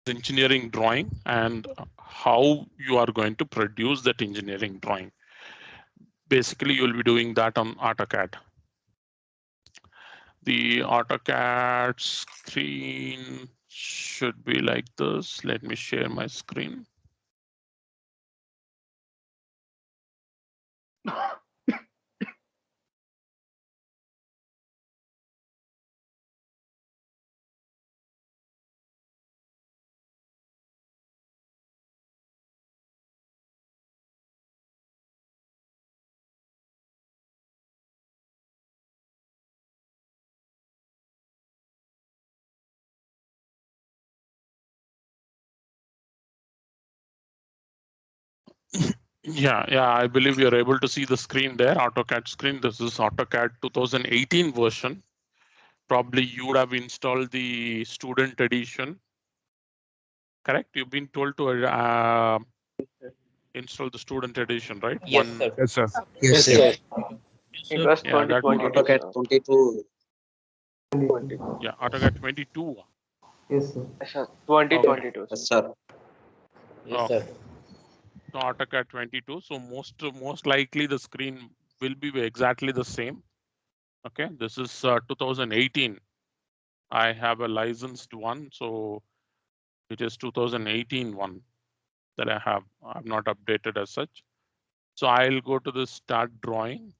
engineering drawing and how you are going to produce that engineering drawing. Basically, you'll be doing that on AutoCAD. The AutoCAD screen should be like this. Let me share my screen. Yeah, I believe you're able to see the screen there, AutoCAD screen. This is AutoCAD 2018 version. Probably you would have installed the student edition, correct? You've been told to install the student edition, right? Yes, sir. Yes, sir. Yes, Yes, sir. sir. It was Yeah, that would, 2022. AutoCAD Sir. 22. yeah, AutoCAD 22. Yes, sir. Yes, sir. 2022. Yes, Sir. sir. Yes, sir. So AutoCAD 22. So most likely the screen will be exactly the same. Okay, this is 2018. I have a licensed one, so it is 2018 one that I have. I've not updated as such. So I'll go to the start drawing.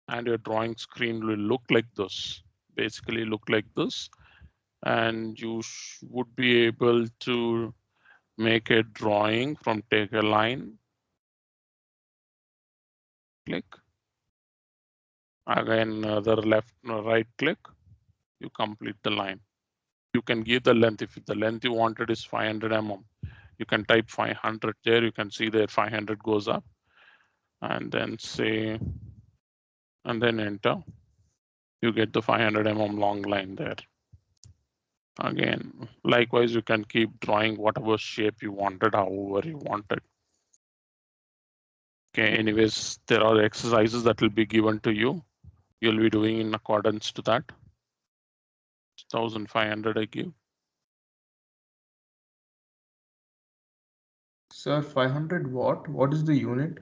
And your drawing screen will look like this, basically look like this. And you would be able to make a drawing from take a line, click. Again, other left, right click, you complete the line. You can give the length. If the length you wanted is 500 mm, you can type 500 there. You can see there 500 goes up and then say, and then enter. You get the 500 mm long line there. Again, likewise, you can keep drawing whatever shape you wanted, however you wanted. Okay, anyways, there are exercises that will be given to you. You'll be doing in accordance to that. 1500 I give. Sir, 500 watt. What is the unit?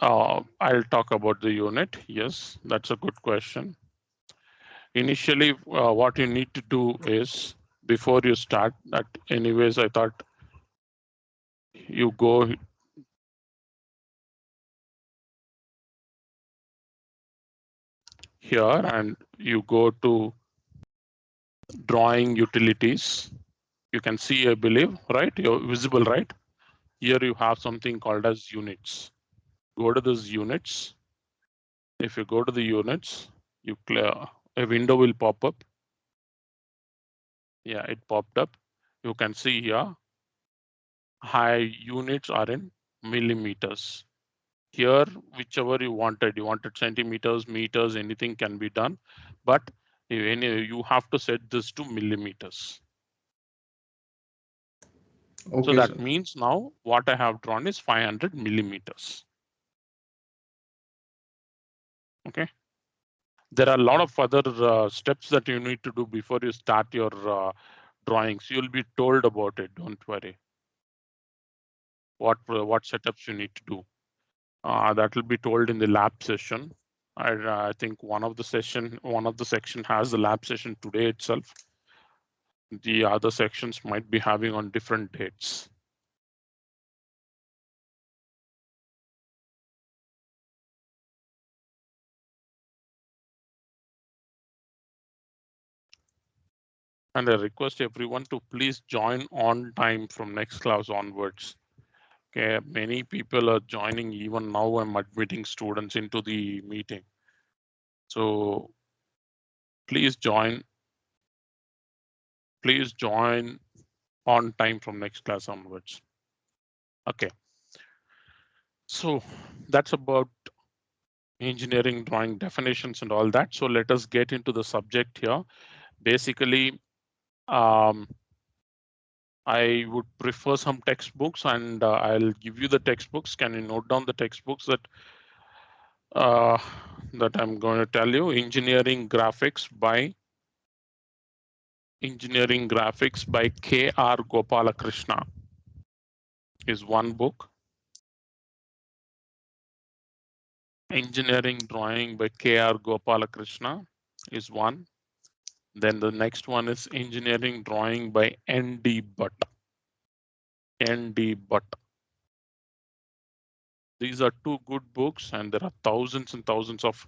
I'll talk about the unit. Yes, that's a good question. Initially, what you need to do is before you start that, anyways, I thought you go here and you go to drawing utilities. You can see, I believe, right? You're visible, right? Here you have something called as units. Go to those units. If you go to the units, you clear a window will pop up. Yeah, it popped up. You can see here, high units are in millimeters. Here, whichever you wanted centimeters, meters, anything can be done, but you have to set this to millimeters. Okay, So that sir. means now what I have drawn is 500 millimeters. Okay. There are a lot of other steps that you need to do before you start your drawings. You'll be told about it. Don't worry. What setups you need to do. That will be told in the lab session. I think one of the section has the lab session today itself. The other sections might be having on different dates. And I request everyone to please join on time from next class onwards. Okay, many people are joining. Even now I'm admitting students into the meeting. So please join on time from next class onwards. Okay. So that's about engineering drawing definitions and all that. So let us get into the subject here. Basically, I would prefer some textbooks and I'll give you the textbooks. Can you note down the textbooks that that I'm going to tell you. Engineering Graphics by K.R. Gopalakrishna is one book. Engineering Drawing by K.R. Gopalakrishna is one. Then the next one is Engineering Drawing by N.D. Butt. N.D. Butt. These are two good books, and there are thousands and thousands of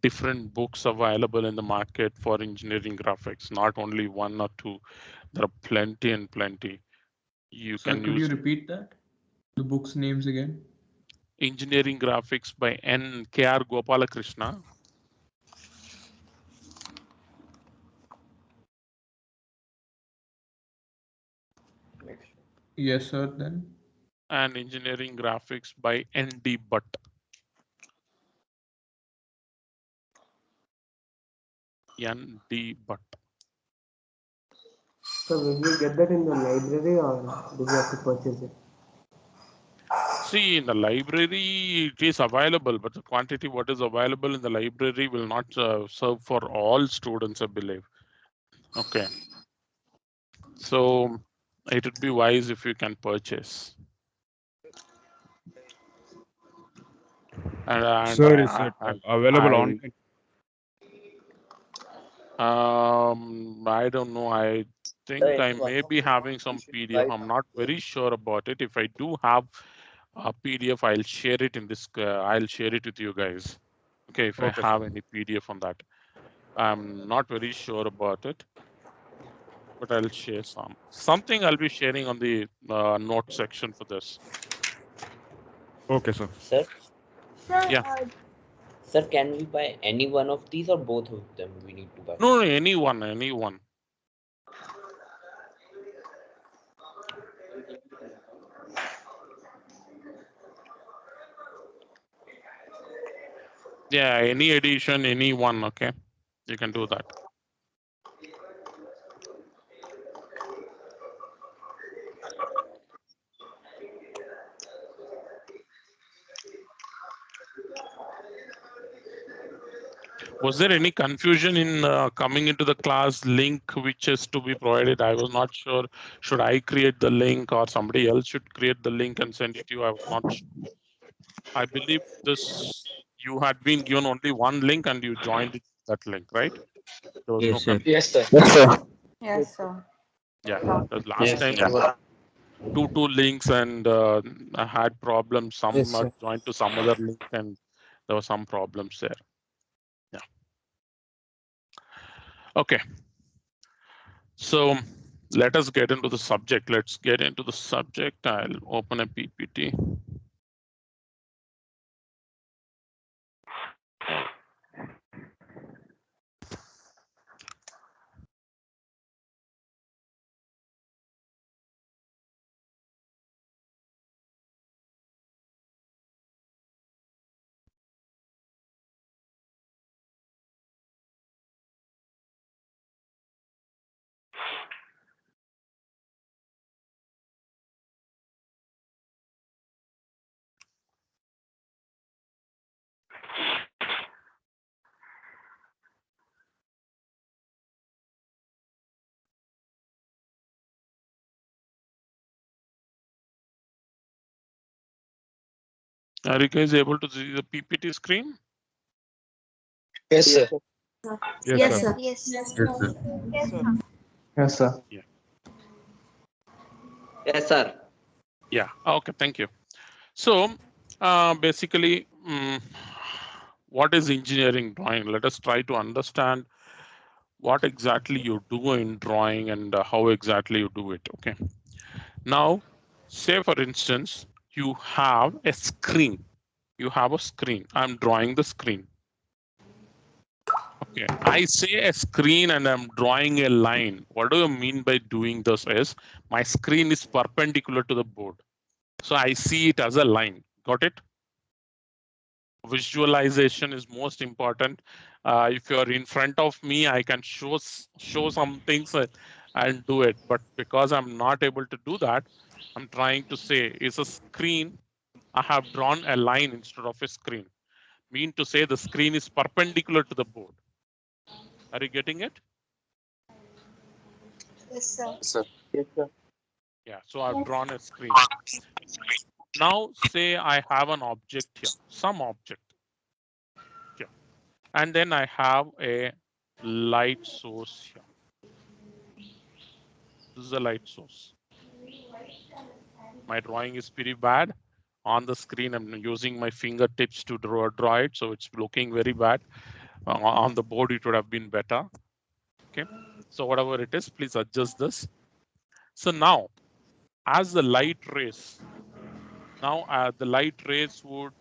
different books available in the market for engineering graphics. Not only one or two, there are plenty and plenty. Sir, could you repeat that? The books names again? Engineering Graphics by K.R. Gopalakrishna. Yes, sir, then. And Engineering Graphics by N.D. Butt. N.D. Butt. So will you get that in the library or do we have to purchase it? See, in the library, it is available, but the quantity what is available in the library will not serve for all students, I believe. Okay. So it would be wise if you can purchase. And Sir, is it available online? I don't know. I think I may be having some PDF. I'm not very sure about it. If I do have a PDF, I'll share it in this. I'll share it with you guys. Okay, if I have any PDF on that. I'm not very sure about it, but I'll share something I'll be sharing on the note section for this. Okay, sir. Sir? Yeah. Sir, can we buy any one of these or both of them we need to buy? No, anyone. Yeah, any edition, any one, okay? You can do that. Was there any confusion in coming into the class link which is to be provided? I was not sure. Should I create the link or somebody else should create the link and send it to you? I was not sure. I believe you had been given only one link and you joined that link, right? There was no confusion. Yes, sir. Yes, sir. Yeah, because last time there were two links and I had problems. Some joined to some other link and there were some problems there. Yeah. Okay. So let us get into the subject. Let's get into the subject. I'll open a PPT. Are you guys able to see the PPT screen? Yes, sir. Yes, sir. Yes. Yes, sir. Yes, sir. Yeah. Yes, sir. Yeah. Okay. Thank you. So basically, what is engineering drawing? Let us try to understand what exactly you do in drawing and how exactly you do it. Okay. Now, say for instance, you have a screen. You have a screen. I'm drawing the screen. Okay, I say a screen and I'm drawing a line. What do you mean by doing this is my screen is perpendicular to the board. So I see it as a line. Got it? Visualization is most important. If you're in front of me, I can show some things and do it. But because I'm not able to do that, I'm trying to say is a screen. I have drawn a line instead of a screen. mean to say the screen is perpendicular to the board. Are you getting it? Yes, sir. Yes, sir. Yeah, so I've drawn a screen. Now say I have an object here, some object here, and then I have a light source here. This is a light source. My drawing is pretty bad. On the screen, I'm using my fingertips to draw it, so it's looking very bad. On the board, it would have been better. Okay, so whatever it is, please adjust this. So now, as the light rays, the light rays would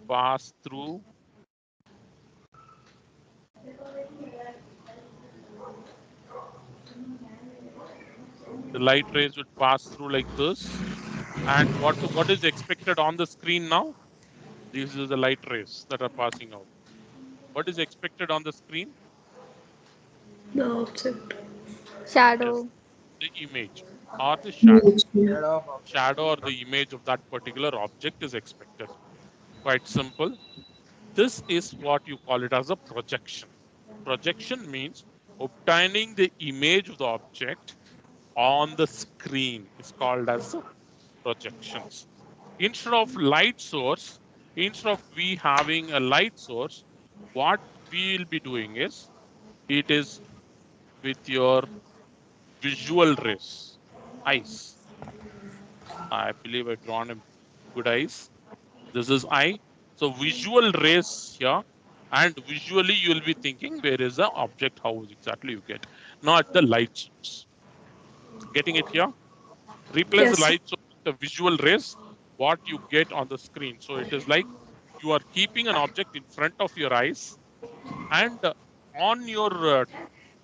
pass through like this. And what is expected on the screen now? These are the light rays that are passing out. What is expected on the screen? The object. Shadow. Yes, the image or the shadow. Shadow. Shadow or the image of that particular object is expected. Quite simple. This is what you call it as a projection. Projection means obtaining the image of the object on the screen is called as projections. Instead of light source, instead of we having a light source, what we will be doing is, it is with your visual rays, eyes. I believe I've drawn a good eyes. This is eye. So visual rays here, and visually you will be thinking where is the object, how exactly you get, not the light source. Getting it here? Replace the light source with the visual rays, what you get on the screen. So it is like you are keeping an object in front of your eyes, and on your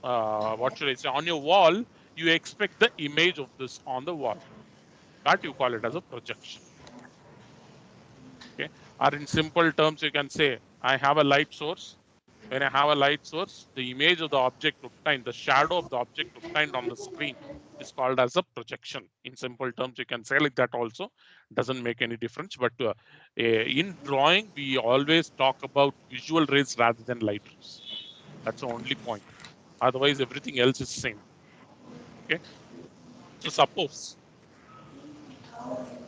what should I say, on your wall, you expect the image of this on the wall. That you call it as a projection. Okay, or in simple terms, you can say I have a light source. When I have a light source, the image of the object obtained, the shadow of the object obtained on the screen is called as a projection. In simple terms, you can say like that also. Doesn't make any difference. But in drawing, we always talk about visual rays rather than light rays. That's the only point. Otherwise, everything else is same. Okay. So suppose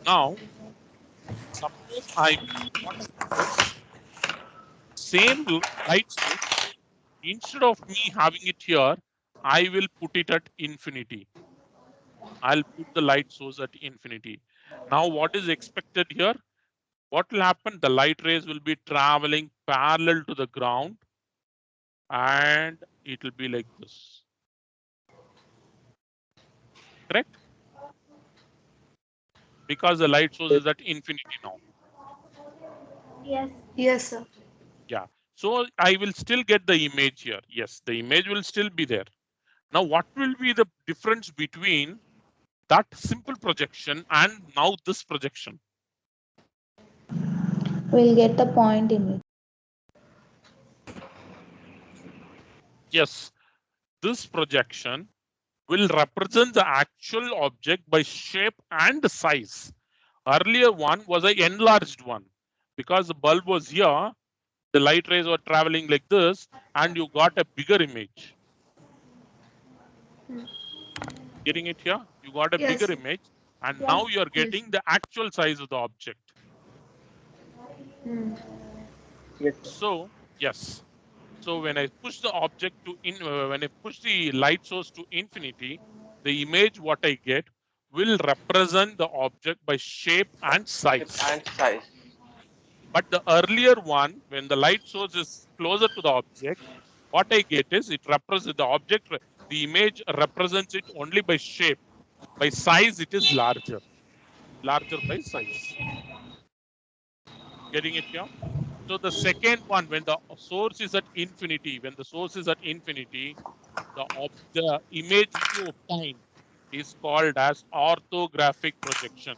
I want this same light source. Instead of me having it here, I will put it at infinity. I'll put the light source at infinity. Now, what is expected here? What will happen? The light rays will be traveling parallel to the ground, and it will be like this. Correct? Because the light source is at infinity now. Yes. Yes, sir. Yeah. So I will still get the image here. Yes, the image will still be there. Now, what will be the difference between that simple projection and now this projection? We'll get the point image. Yes, this projection will represent the actual object by shape and size. Earlier one was an enlarged one. Because the bulb was here, the light rays were traveling like this, and you got a bigger image. Getting it here? You got a bigger image, and now you're getting the actual size of the object. Yes, So, yes. So when I push the object to when I push the light source to infinity, the image what I get will represent the object by shape and size. But the earlier one, when the light source is closer to the object, what I get is it represents the object, the image represents it only by shape. By size, it is larger by size. Getting it here? So the second one, when the source is at infinity, the image which you obtain is called as orthographic projections.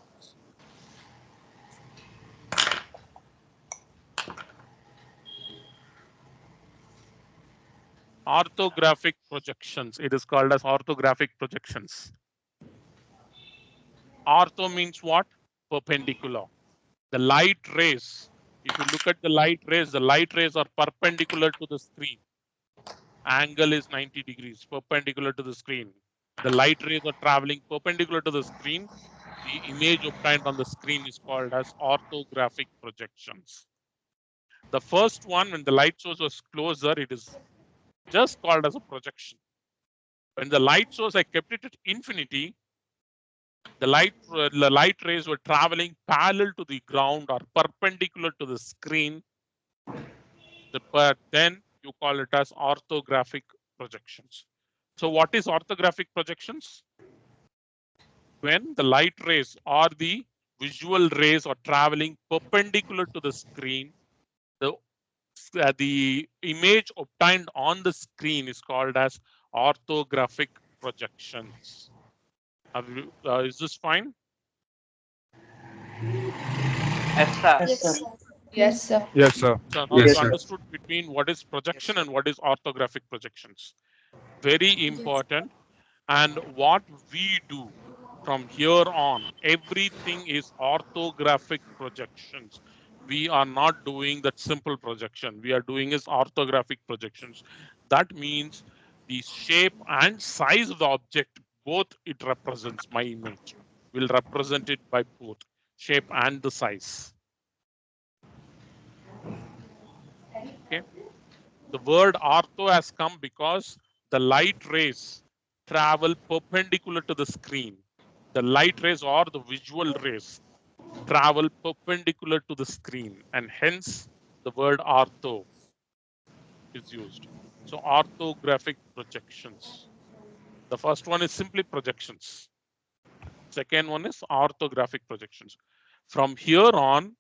Orthographic projections. It is called as orthographic projections. Ortho means what? Perpendicular. The light rays If you look at the light rays are perpendicular to the screen. Angle is 90 degrees, perpendicular to the screen. The light rays are traveling perpendicular to the screen. The image obtained on the screen is called as orthographic projections. The first one, when the light source was closer, it is just called as a projection. When the light source, I kept it at infinity, the light rays were traveling parallel to the ground or perpendicular to the screen. Then you call it as orthographic projections. So what is orthographic projections? When the light rays or the visual rays are traveling perpendicular to the screen, the image obtained on the screen is called as orthographic projections. Is this fine? Yes, sir. Yes, sir. Yes, sir. So now you understood between what is projection and what is orthographic projections. Very important. And what we do from here on, everything is orthographic projections. We are not doing that simple projection. We are doing is orthographic projections. That means the shape and size of the object, both it represents my image. Will represent it by both shape and the size. Okay. The word ortho has come because the light rays travel perpendicular to the screen. The light rays or the visual rays travel perpendicular to the screen, and hence the word ortho is used. So orthographic projections. The first one is simply projections. Second one is orthographic projections. From here on,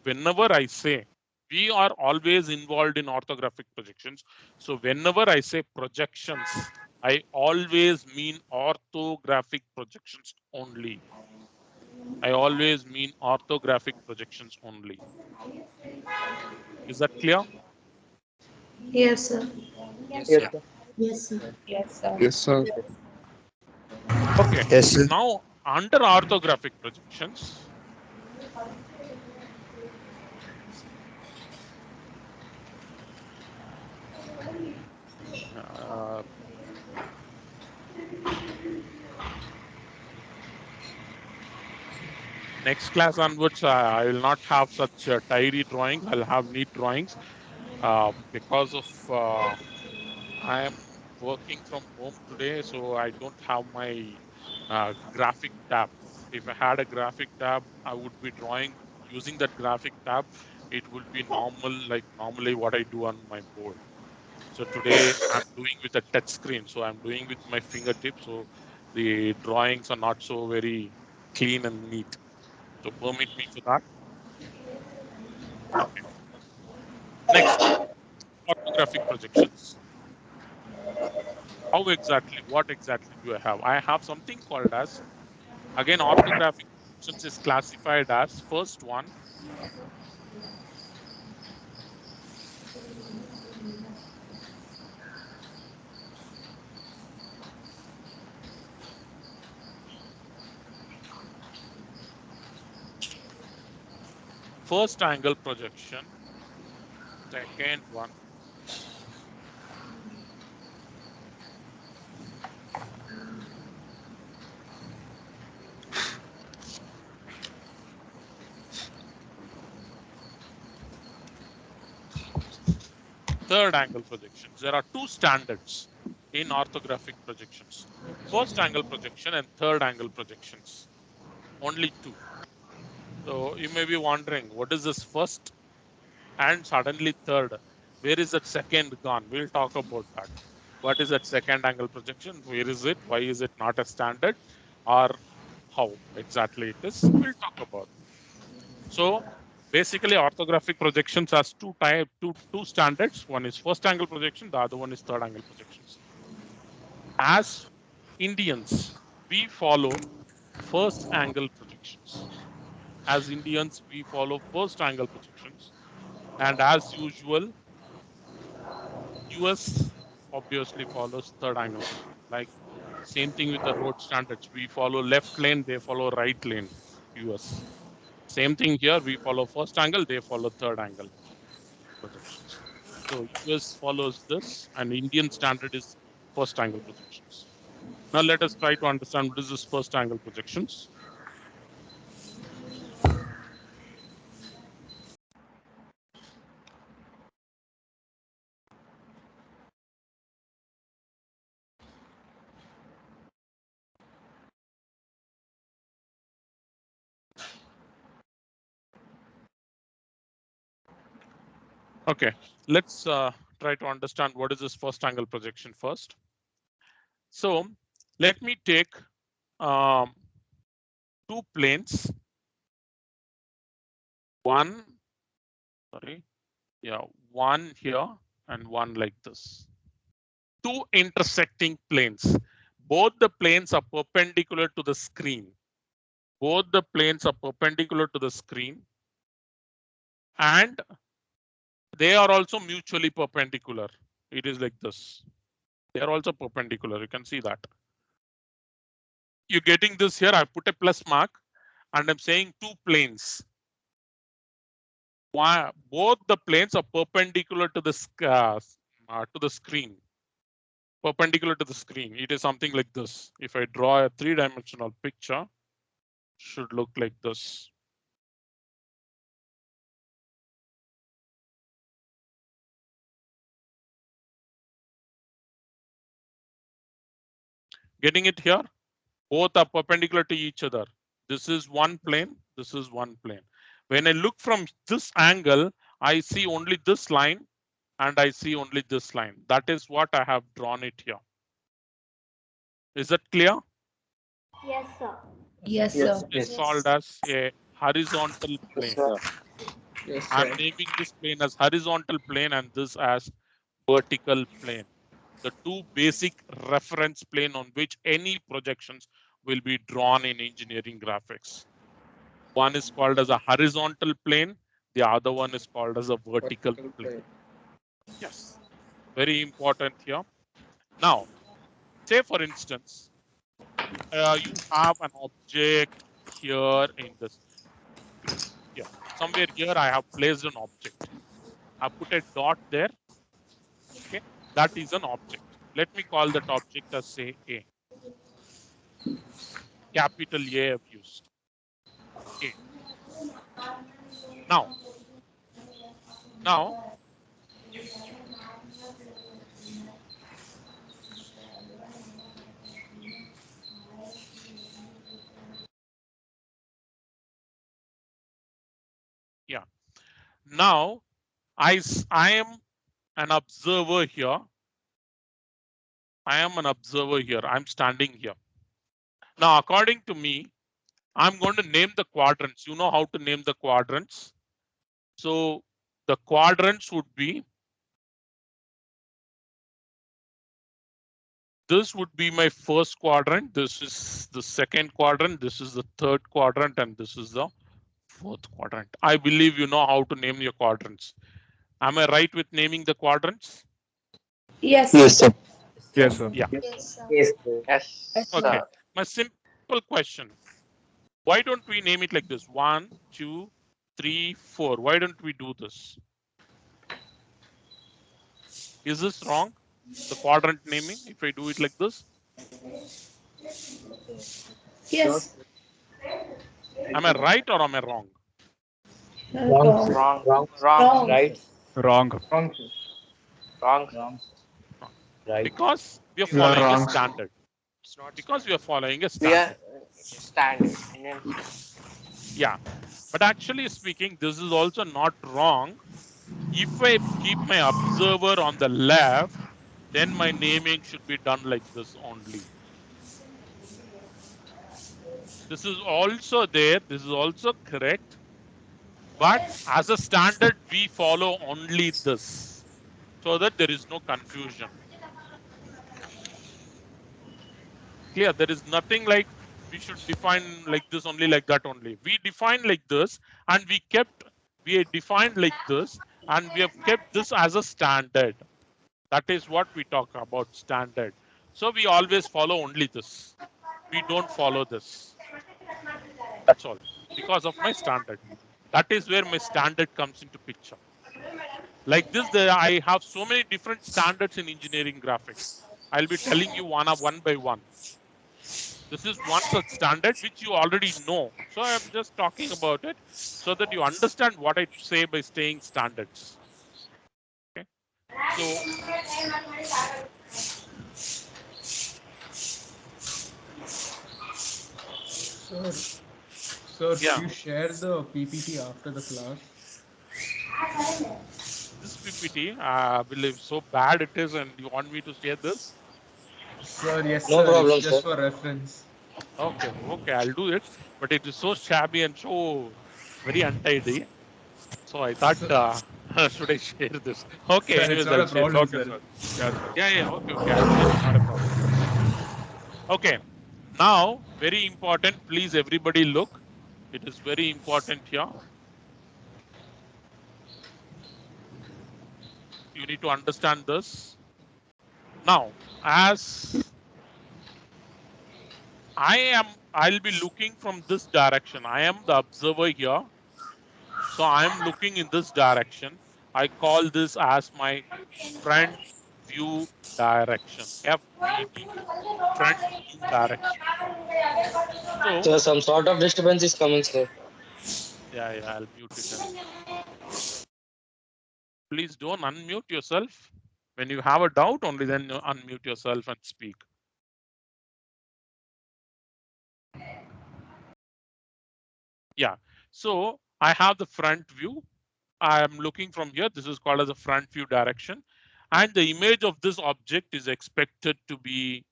whenever I say, we are always involved in orthographic projections. So whenever I say projections, I always mean orthographic projections only. I always mean orthographic projections only. Is that clear? Yes, sir. Yes, Yes, sir. sir. Yes, sir. Yes, sir. Yes, sir. Okay. Yes, sir. Now, under orthographic projections, next class onwards, I will not have such tidy drawings. I'll have neat drawings because of I am working from home today, so I don't have my graphic tab. If I had a graphic tab, I would be drawing using that graphic tab. It would be normal, like normally what I do on my board. So today I'm doing with a touch screen. So I'm doing with my fingertips. So the drawings are not so very clean and neat. So permit me for that. Okay. Next, orthographic projections. What exactly do I have? I have something called as, again, orthographic projections is classified as first one, first angle projection, second one, third angle projections. There are two standards in orthographic projections. First angle projection and third angle projections. Only two. So you may be wondering, what is this first and suddenly third? Where is that second gone? We'll talk about that. What is that second angle projection? Where is it? Why is it not a standard? Or how exactly it is? We'll talk about it. So basically, orthographic projections has two standards. One is first angle projection, the other one is third angle projections. As Indians, we follow first angle projections. As Indians, we follow first angle projections. And as usual, US obviously follows third angle projection. Like same thing with the road standards. We follow left lane, they follow right lane, US. Same thing here. We follow first angle, they follow third angle projections. So US follows this, and Indian standard is first angle projections. Now let us try to understand what is this first angle projections. Okay, let's try to understand what is this first angle projection first. So let me take two planes. One here and one like this. Two intersecting planes. Both the planes are perpendicular to the screen. Both the planes are perpendicular to the screen. And they are also mutually perpendicular. It is like this. They are also perpendicular. You can see that. You're getting this here. I put a plus mark and I'm saying two planes. Both the planes are perpendicular to the screen. Perpendicular to the screen. It is something like this. If I draw a three-dimensional picture, should look like this. Getting it here? Both are perpendicular to each other. This is one plane. This is one plane. When I look from this angle, I see only this line and I see only this line. That is what I have drawn it here. Is that clear? Yes, sir. Yes, sir. It's called as a horizontal plane. Yes, I'm sir. naming this plane as horizontal plane and this as vertical plane. The two basic reference plane on which any projections will be drawn in engineering graphics. One is called as a horizontal plane. The other one is called as a vertical plane. Yes, very important here. Now, say for instance, you have an object here in this. Yeah, somewhere here I have placed an object. I put a dot there. Okay, that is an object. Let me call that object as say A. Capital A I've used. A. Now, yeah. Now I am an observer here. I am an observer here. I'm standing here. Now, according to me, I'm going to name the quadrants. You know how to name the quadrants. So the quadrants would be, this would be my first quadrant. This is the second quadrant. This is the third quadrant. And this is the fourth quadrant. I believe you know how to name your quadrants. Am I right with naming the quadrants? Yes, Yes, sir. sir. Yes, sir. Yeah. Yes, sir. Yes, sir. Yes, Okay. sir. My simple question. Why don't we name it like this? 1, 2, 3, 4. Why don't we do this? Is this wrong? The quadrant naming, if I do it like this? Yes. Am I right or am I wrong? Wrong. Wrong. Wrong. Wrong. Right. Wrong. Wrong. Right. Because we are You are following a wrong. standard. It's not because we are following a We are standard. standard. Yeah. But actually speaking, this is also not wrong. If I keep my observer on the left, then my naming should be done like this only. This is also there. This is also correct. But as a standard, we follow only this so that there is no confusion. Clear? There is nothing like we should define like this only, like that only. We define like this and we defined like this and we have kept this as a standard. That is what we talk about, standard. So we always follow only this. We don't follow this. That's all. because of my standard. That is where my standard comes into picture. Like this, I have so many different standards in engineering graphics. I'll be telling you one by one. This is one such standard which you already know. So I'm just talking about it so that you understand what I say by saying standards. Okay. So Sir, yeah. could you share the PPT after the class? This PPT, I believe so bad it is, and you want me to share this? Sir, yes, No sir. problem, It's just sir. for reference. Okay, I'll do it. But it is so shabby and so very untidy. So I thought, should I share this? Okay, Sir, it's anyways, not I'll a share. problem, Okay, sir. sir. Yeah, sir. Yeah, okay, I'll share it. Not a problem. Okay, now very important. Please, everybody look. It is very important here. You need to understand this. Now, as I'll be looking from this direction. I am the observer here. So I'm looking in this direction. I call this as my front view direction, FVD, front view direction. So So some sort of disturbance is coming, sir. yeah, I'll mute it. Please don't unmute yourself. When you have a doubt, only then you unmute yourself and speak. Yeah, so I have the front view. I am looking from here. This is called as a front view direction. And the image of this object is expected to be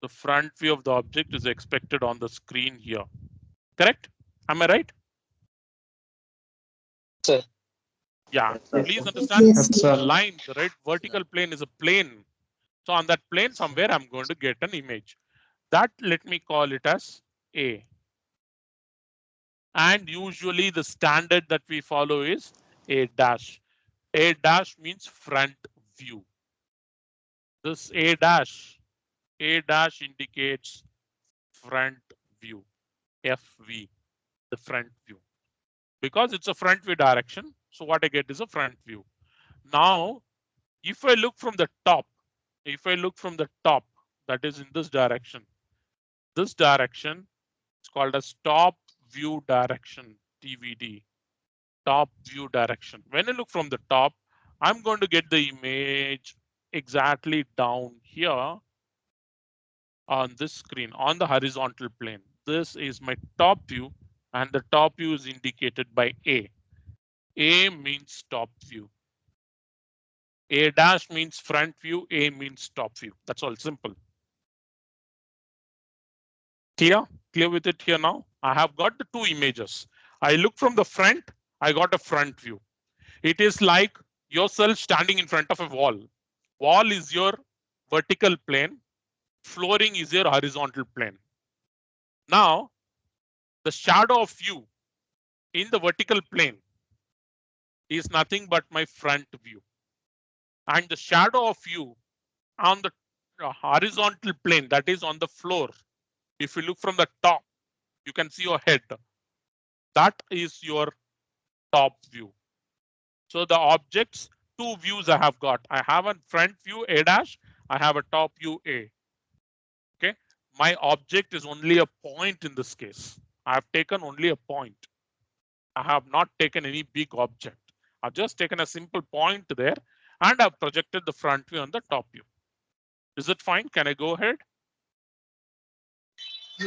the front view of the object is expected on the screen here. Correct? Am I right? Sir. Yeah, Yes, please sir. understand Yes. the line, the right vertical plane is a plane. So on that plane somewhere I'm going to get an image. That let me call it as A. And usually the standard that we follow is A dash. A dash means front view. This A dash indicates front view, FV, the front view. Because it's a front view direction, so what I get is a front view. Now, if I look from the top, that is in this direction it's called as top view direction, TVD, top view direction. When I look from the top, I'm going to get the image exactly down here on this screen on the horizontal plane. This is my top view, and the top view is indicated by A. A means top view. A dash means front view, A means top view. That's all, simple. Clear with it here now? I have got the two images. I look from the front, I got a front view. It is like yourself standing in front of a wall. Wall is your vertical plane, flooring is your horizontal plane. Now, the shadow of you in the vertical plane is nothing but my front view. And the shadow of you on the horizontal plane, that is on the floor, if you look from the top, you can see your head. That is your top view. So the objects, two views I have got. I have a front view A dash, I have a top view A. Okay, my object is only a point in this case. I have taken only a point. I have not taken any big object. I've just taken a simple point there and I've projected the front view on the top view. Is it fine? Can I go ahead?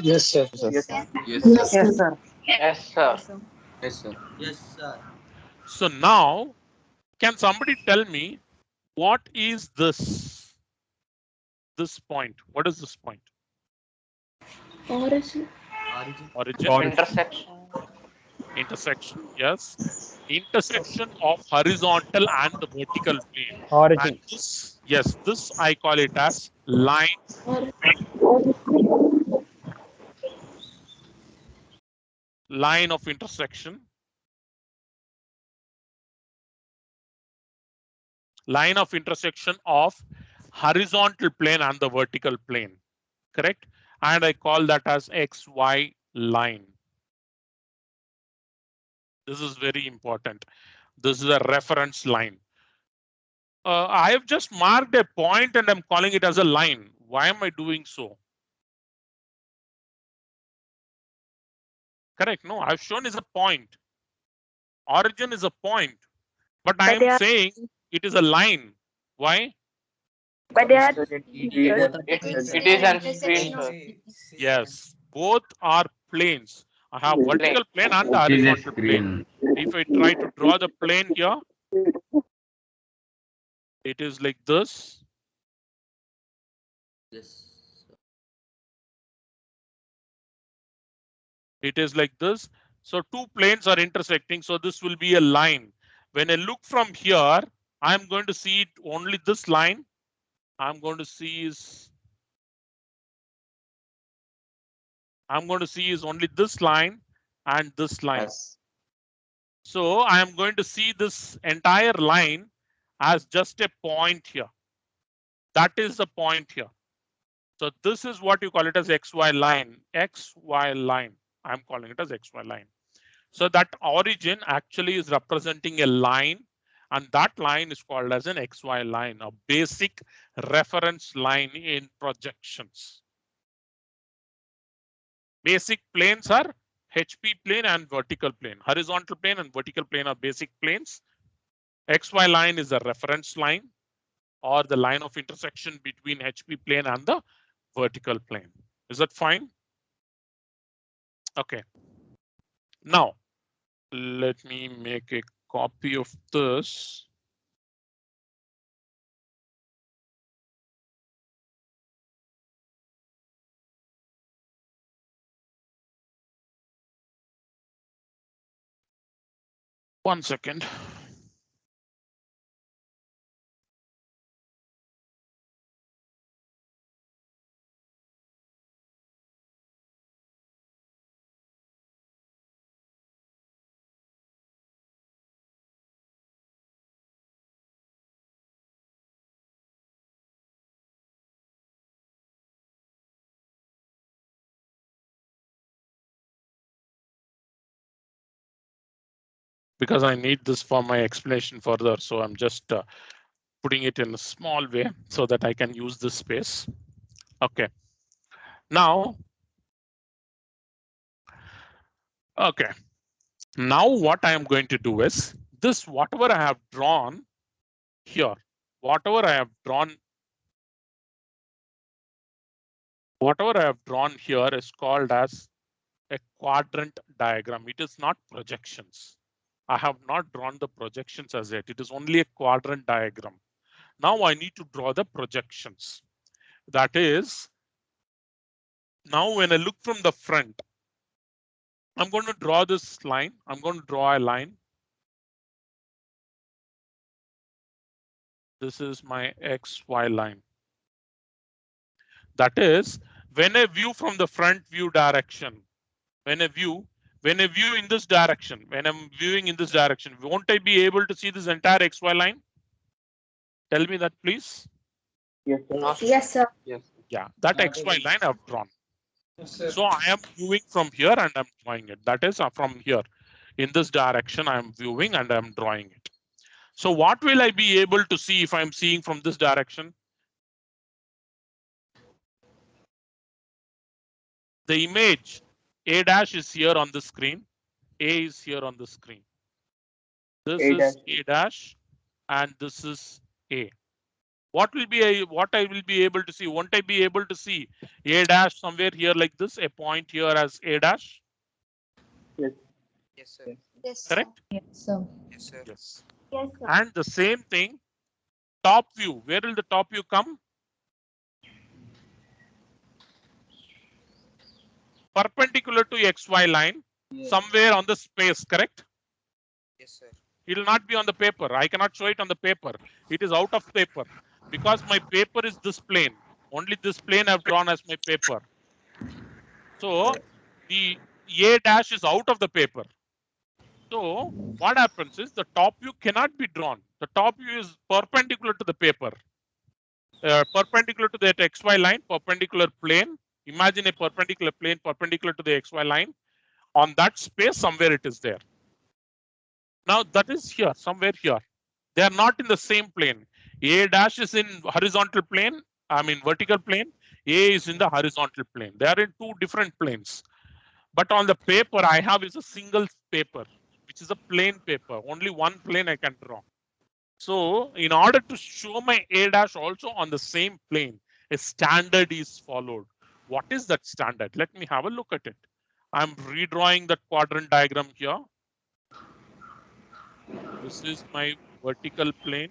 Yes, sir. Yes, sir. Yes, sir. Yes, sir. Yes, sir. Yes, sir. So now, can somebody tell me what is this? This point. What is this point? Origin. Origin. Intersection. Yes. Intersection of horizontal and the vertical plane. Origin. And this I call it as line. Line of intersection. Line of intersection of horizontal plane and the vertical plane, correct? And I call that as XY line. This is very important. This is a reference line. I have just marked a point and I'm calling it as a line. Why am I doing so? Correct. No, I've shown is a point. Origin is a point, but I am saying it is a line. Why? But they are It is an screen, sir. Yes, both are planes. I have vertical plane and the horizontal plane. If I try to draw the plane here, it is like this. It is like this. So two planes are intersecting. So this will be a line. When I look from here, I'm going to see only this line. I'm going to see is only this line and this line. Yes. So I am going to see this entire line as just a point here. That is the point here. So this is what you call it as XY line. XY line. I'm calling it as XY line. So that origin actually is representing a line, and that line is called as an XY line, a basic reference line in projections. Basic planes are HP plane and vertical plane. Horizontal plane and vertical plane are basic planes. XY line is a reference line or the line of intersection between HP plane and the vertical plane. Is that fine? Okay. Now, let me make a copy of this. One second. Because I need this for my explanation further. So I'm just putting it in a small way so that I can use this space. Okay. Now, okay. Now what I am going to do is this, whatever I have drawn here, whatever I have drawn here is called as a quadrant diagram. It is not projections. I have not drawn the projections as yet. It is only a quadrant diagram. Now I need to draw the projections. That is, now when I look from the front, I'm going to draw this line. I'm going to draw a line. This is my XY line. That is, when I view from the front view direction, when I view in this direction, when I'm viewing in this direction, won't I be able to see this entire XY line? Tell me that, please. Yes, sir. yes, sir. Yes. Yeah, that XY line I've drawn. So I am viewing from here and I'm drawing it. That is from here. In this direction, I'm viewing and I'm drawing it. So what will I be able to see if I'm seeing from this direction? The image A dash is here on the screen. A is here on the screen. This is A dash and this is A. What will be what I will be able to see? Won't I be able to see A dash somewhere here like this, a point here as A dash? Yes. Yes, sir. Yes, Correct? Yes, sir. Yes, sir. Yes. Yes, sir. And the same thing, top view. Where will the top view come? Perpendicular to XY line, somewhere on the space, correct? Yes, sir. It will not be on the paper. I cannot show it on the paper. It is out of paper because my paper is this plane. Only this plane I've drawn as my paper. So the A dash is out of the paper. So what happens is the top view cannot be drawn. The top view is perpendicular to the paper. perpendicular to that XY line, perpendicular plane. Imagine a perpendicular plane perpendicular to the XY line. On that space, somewhere it is there. Now that is here, somewhere here. They are not in the same plane. A dash is in horizontal plane, I mean vertical plane. A is in the horizontal plane. They are in two different planes. But on the paper I have is a single paper, which is a plain paper. Only one plane I can draw. So in order to show my A dash also on the same plane, a standard is followed. What is that standard? Let me have a look at it. I'm redrawing that quadrant diagram here. This is my vertical plane.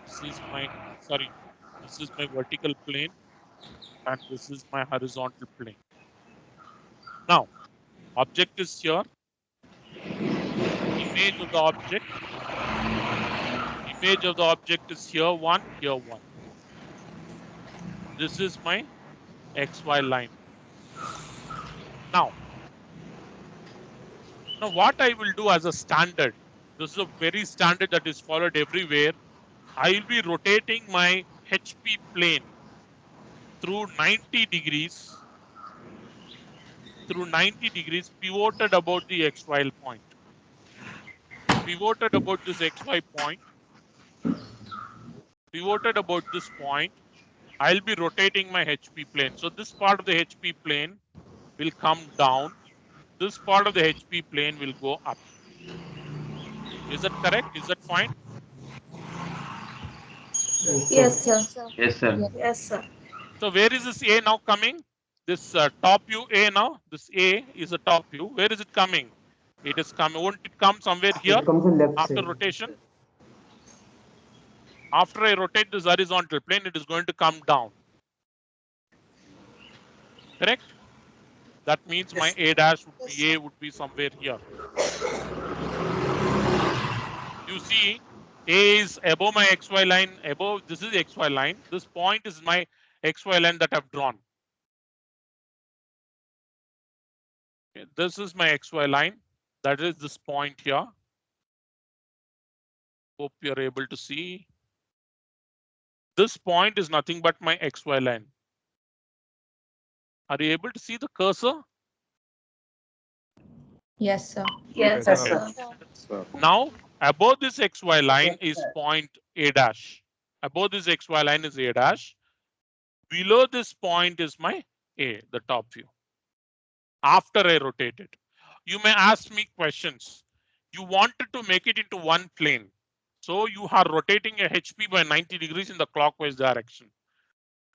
This is my vertical plane, and this is my horizontal plane. Now, object is here. Image of the object. Image of the object is here one, here one. This is my XY line. Now what I will do as a standard, this is a very standard that is followed everywhere. I will be rotating my HP plane through 90 degrees, pivoted about the XY point. Pivoted about this XY point. Pivoted about this point. I'll be rotating my HP plane. So this part of the HP plane will come down. This part of the HP plane will go up. Is that correct? Is that fine? Yes, sir. Yes, sir. Yes, sir. So where is this A now coming? This top view A now. This A is a top view. Where is it coming? It is coming. Won't it come somewhere here It comes in left after side. rotation? After I rotate this horizontal plane, it is going to come down. Correct? That means my A dash would be somewhere here. You see, A is above my XY line. Above, this is XY line. This point is my XY line that I've drawn. Okay, this is my XY line. That is this point here. Hope you're able to see. This point is nothing but my XY line. Are you able to see the cursor? Yes, sir. Yes, sir. Now, above this XY line is point A dash. Above this XY line is A dash. Below this point is my A, the top view. After I rotate it, you may ask me questions. You wanted to make it into one plane. So you are rotating a HP by 90 degrees in the clockwise direction.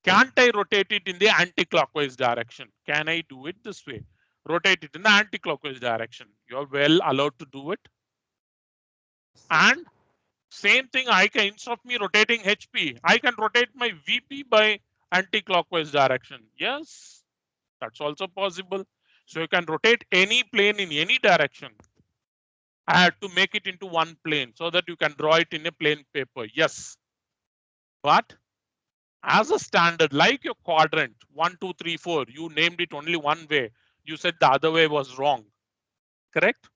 Can't I rotate it in the anti-clockwise direction? Can I do it this way? Rotate it in the anti-clockwise direction. You're well allowed to do it. And same thing, I can, instead of me rotating HP, I can rotate my VP by anti-clockwise direction. Yes, that's also possible. So you can rotate any plane in any direction. I had to make it into one plane so that you can draw it in a plain paper. Yes, but as a standard, like your quadrant 1, 2, 3, 4, you named it only one way. You said the other way was wrong. Correct?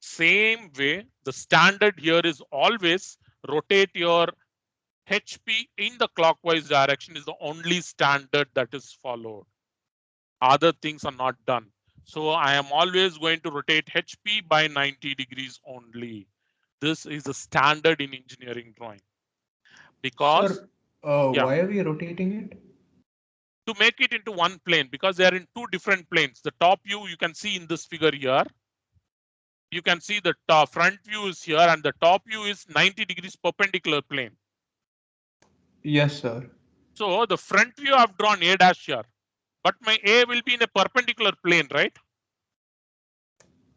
Same way, the standard here is always rotate your HP in the clockwise direction is the only standard that is followed. Other things are not done. So I am always going to rotate HP by 90 degrees only. This is the standard in engineering drawing. Because Sir, why are we rotating it? To make it into one plane, because they are in two different planes. The top view you can see in this figure here. You can see the top front view is here and the top view is 90 degrees perpendicular plane. Yes, sir. So the front view I've drawn A dash here, but my A will be in a perpendicular plane, right?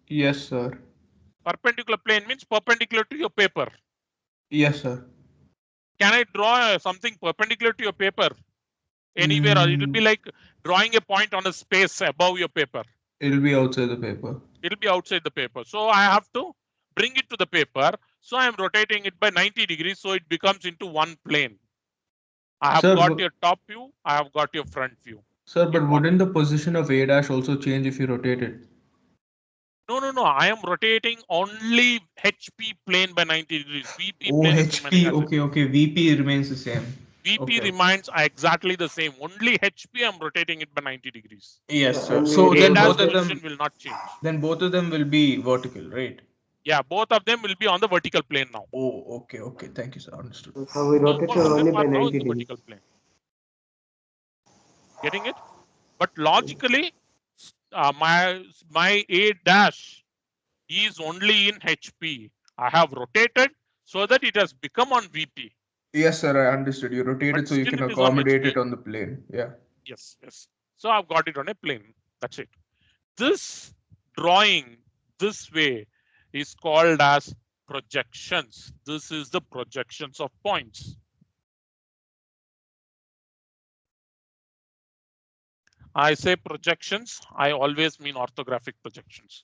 Yes, sir. Perpendicular plane means perpendicular to your paper. Yes, sir. Can I draw something perpendicular to your paper anywhere, or it will be like drawing a point on a space above your paper? It'll be outside the paper. It'll be outside the paper. So I have to bring it to the paper. So I'm rotating it by 90 degrees. So it becomes into one plane. I have got your top view. I have got your front view. Sir, but wouldn't the position of A dash also change if you rotate it? No. I am rotating only HP plane by 90 degrees. VP Oh, plane is remaining HP. as it. Okay, okay. VP remains the same. VP Okay. remains exactly the same. Only HP I'm rotating it by 90 degrees. Yes, sir. And So we then ADAS both of position them, will not change. then both of them will be vertical, right? Yeah, both of them will be on the vertical plane now. Oh, okay, okay. Thank you, sir. Understood. So we So rotate both of only them by are now 90 in the degrees. vertical plane. Getting it? But logically, my A dash is only in HP. I have rotated so that it has become on VP. Yes, sir. I understood. You rotate But it so you still can it is on accommodate HP. it on the plane. Yeah. Yes. So I've got it on a plane. That's it. This drawing this way is called as projections. This is the projections of points. I say projections, I always mean orthographic projections.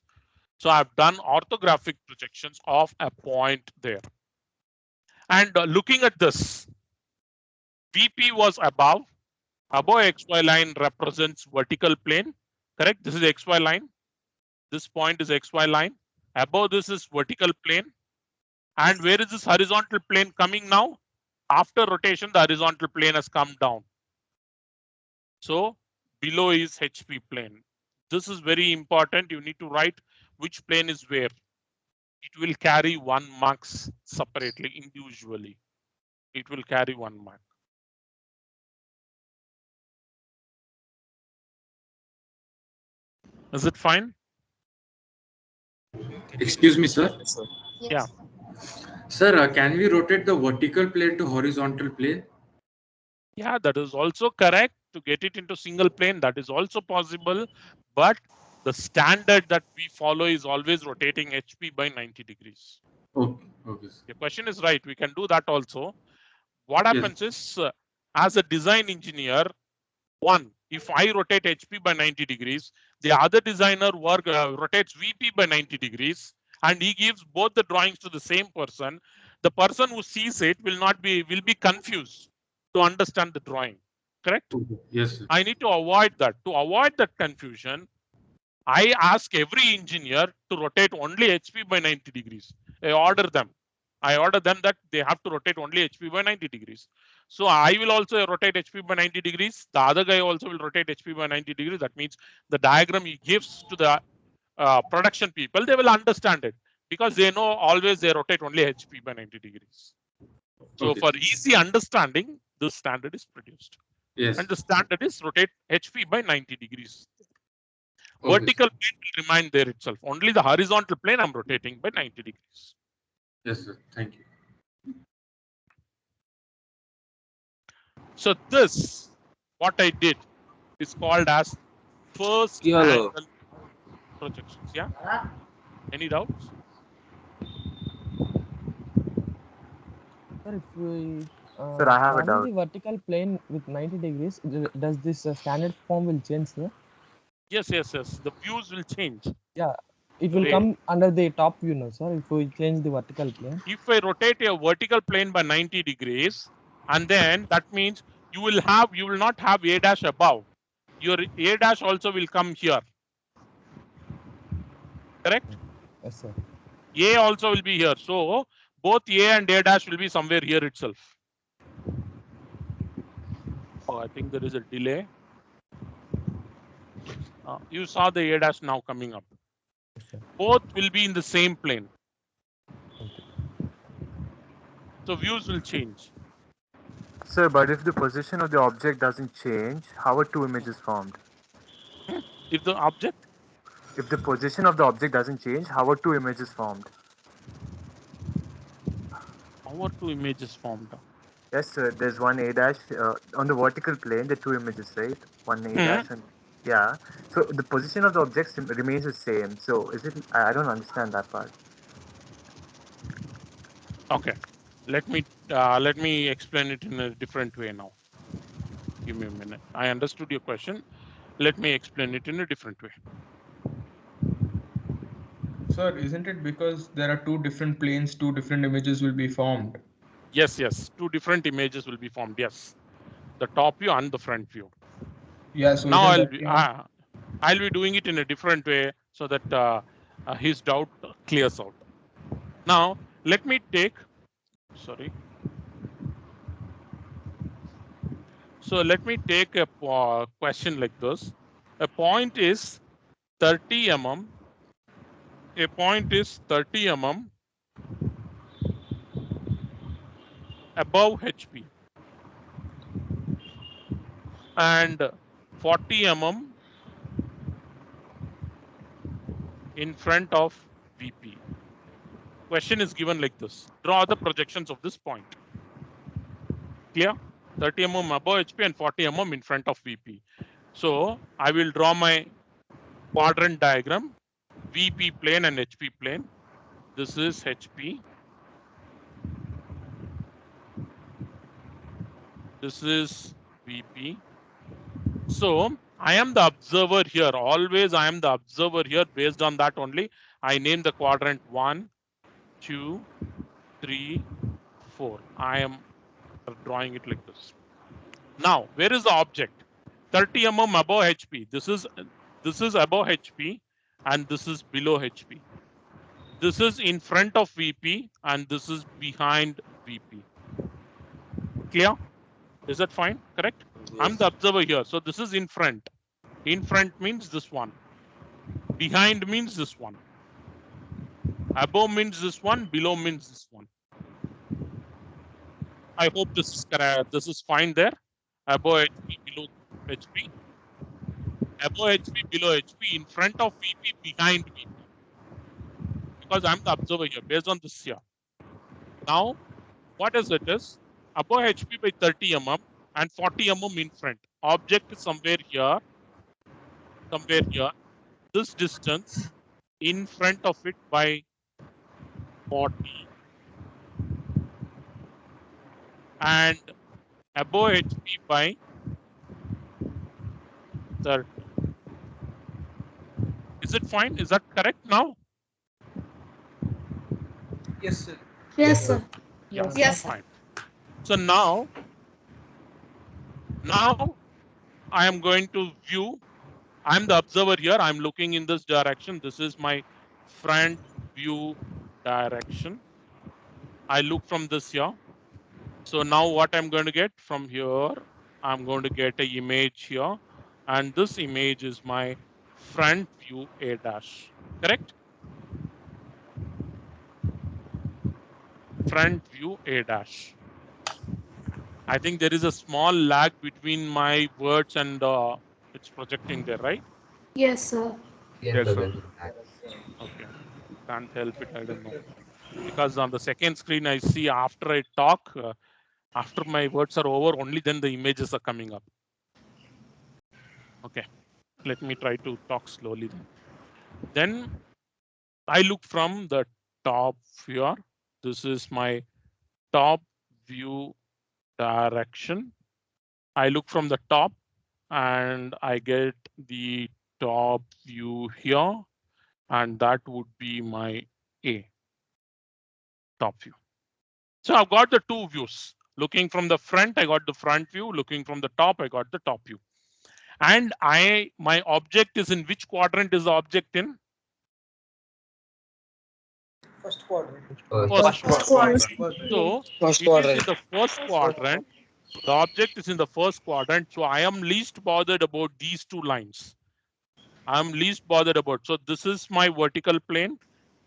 So I've done orthographic projections of a point there. And looking at this, VP was above XY line represents vertical plane, correct? This is XY line. This point is XY line. Above this is vertical plane. And where is this horizontal plane coming now? After rotation, the horizontal plane has come down. So below is HP plane. This is very important. You need to write which plane is where. It will carry 1 marks separately, individually. It will carry 1 mark. Is it fine? Excuse me, sir. Yeah. Sir, can we rotate the vertical plane to horizontal plane? Yeah, that is also correct. To get it into single plane, that is also possible. But the standard that we follow is always rotating HP by 90 degrees. Okay. Your question is right. We can do that also. What happens is, as a design engineer, if I rotate HP by 90 degrees, the other designer rotates VP by 90 degrees, and he gives both the drawings to the same person. The person who sees it will be confused to understand the drawing. Correct? Yes, sir. I need to avoid that. To avoid that confusion, I ask every engineer to rotate only HP by 90 degrees. I order them that they have to rotate only HP by 90 degrees. So I will also rotate HP by 90 degrees. The other guy also will rotate HP by 90 degrees. That means the diagram he gives to the production people, they will understand it because they know always they rotate only HP by 90 degrees. So for easy understanding, this standard is produced. Yes. And the standard is rotate HP by 90 degrees. Vertical plane will remain there itself. Only the horizontal plane I'm rotating by 90 degrees. Yes, sir. Thank you. So this, what I did, is called as first angle projections. Yeah. Any doubts? Sir, if we Sir, I have a doubt. the vertical plane with 90 degrees, does this standard form will change, sir? Yes. The views will change. Yeah, it will come under the top view now, sir, if we change the vertical plane. If I rotate a vertical plane by 90 degrees, and then that means you will not have A dash above. Your A dash also will come here. Correct? Yes, sir. A also will be here. So both A and A dash will be somewhere here itself. Oh, I think there is a delay. You saw the A dash now coming up. Yes, both will be in the same plane. So views will change. Sir, but if the position of the object doesn't change, how are two images formed? If the object? If the position of the object doesn't change, how are two images formed? How are two images formed? Yes, sir. There's one A dash on the vertical plane. There are two images, right? One A dash and yeah. So the position of the objects remains the same. So is it? I don't understand that part. Okay. Let me explain it in a different way now. Give me a minute. I understood your question. Let me explain it in a different way. Sir, isn't it because there are two different planes, two different images will be formed? Yes. Two different images will be formed. Yes. The top view and the front view. Yeah. So now I'll be doing it in a different way so that his doubt clears out. Now, let me take, sorry. So let me take a question like this. A point is 30 mm. A point is 30 mm above HP and 40 mm in front of VP. Question is given like this. Draw the projections of this point. Clear? 30 mm above HP and 40 mm in front of VP. So I will draw my quadrant diagram, VP plane and HP plane. This is HP. This is VP. So I am the observer here. Always I am the observer here. Based on that only, I name the quadrant 1, 2, 3, 4. I am drawing it like this. Now, where is the object? 30 mm above HP. This is above HP and this is below HP. This is in front of VP and this is behind VP. Clear? Is that fine? Correct? Yes. I'm the observer here. So this is in front. In front means this one. Behind means this one. Above means this one. Below means this one. I hope this is correct. This is fine there. Above HP, below HP. Above HP, below HP, in front of VP, behind VP. Because I'm the observer here, based on this here. Now, what is it is? Above HP by 30 mm and 40 mm in front. Object is somewhere here. Somewhere here. This distance in front of it by 40. And above HP by 30. Is it fine? Is that correct now? Yes, sir. Yes, sir. Yeah, Yes. fine. So now I am going to view. I'm the observer here. I'm looking in this direction. This is my front view direction. I look from this here. So now what I'm going to get from here, I'm going to get an image here. And this image is my front view A dash. Correct? Front view A dash. I think there is a small lag between my words and it's projecting there, right? Yes, sir. Yes, sir. Okay. Can't help it. I don't know. Because on the second screen, I see after I talk, after my words are over, only then the images are coming up. Okay. Let me try to talk slowly then. Then I look from the top here. This is my top view direction. I look from the top and I get the top view here, and that would be my A, top view. So I've got the two views. Looking from the front, I got the front view. Looking from the top, I got the top view. And my object is in which quadrant is the object in? First quadrant. First quadrant. So First it quadrant. is in the first quadrant. The object is in the first quadrant. So I am least bothered about these two lines. I am least bothered about. So this is my vertical plane.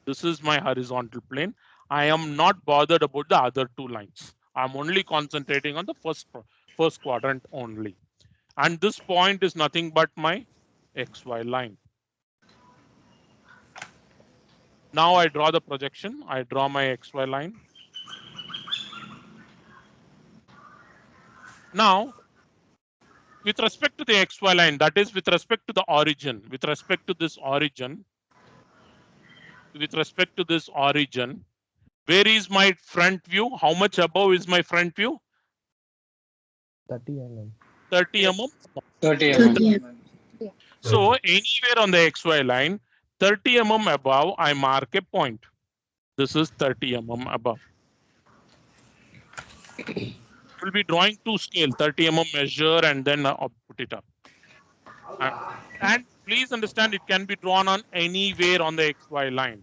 This is my horizontal plane. I am not bothered about the other two lines. I'm only concentrating on the first quadrant only. And this point is nothing but my XY line. Now I draw the projection. I draw my XY line. Now, with respect to the XY line, that is with respect to the origin, with respect to this origin, where is my front view? How much above is my front view? 30 mm. 30 mm. 30 mm. So anywhere on the XY line, 30 mm above, I mark a point. This is 30 mm above. We'll be drawing two scale, 30 mm measure, and then put it up. And please understand it can be drawn on anywhere on the XY line.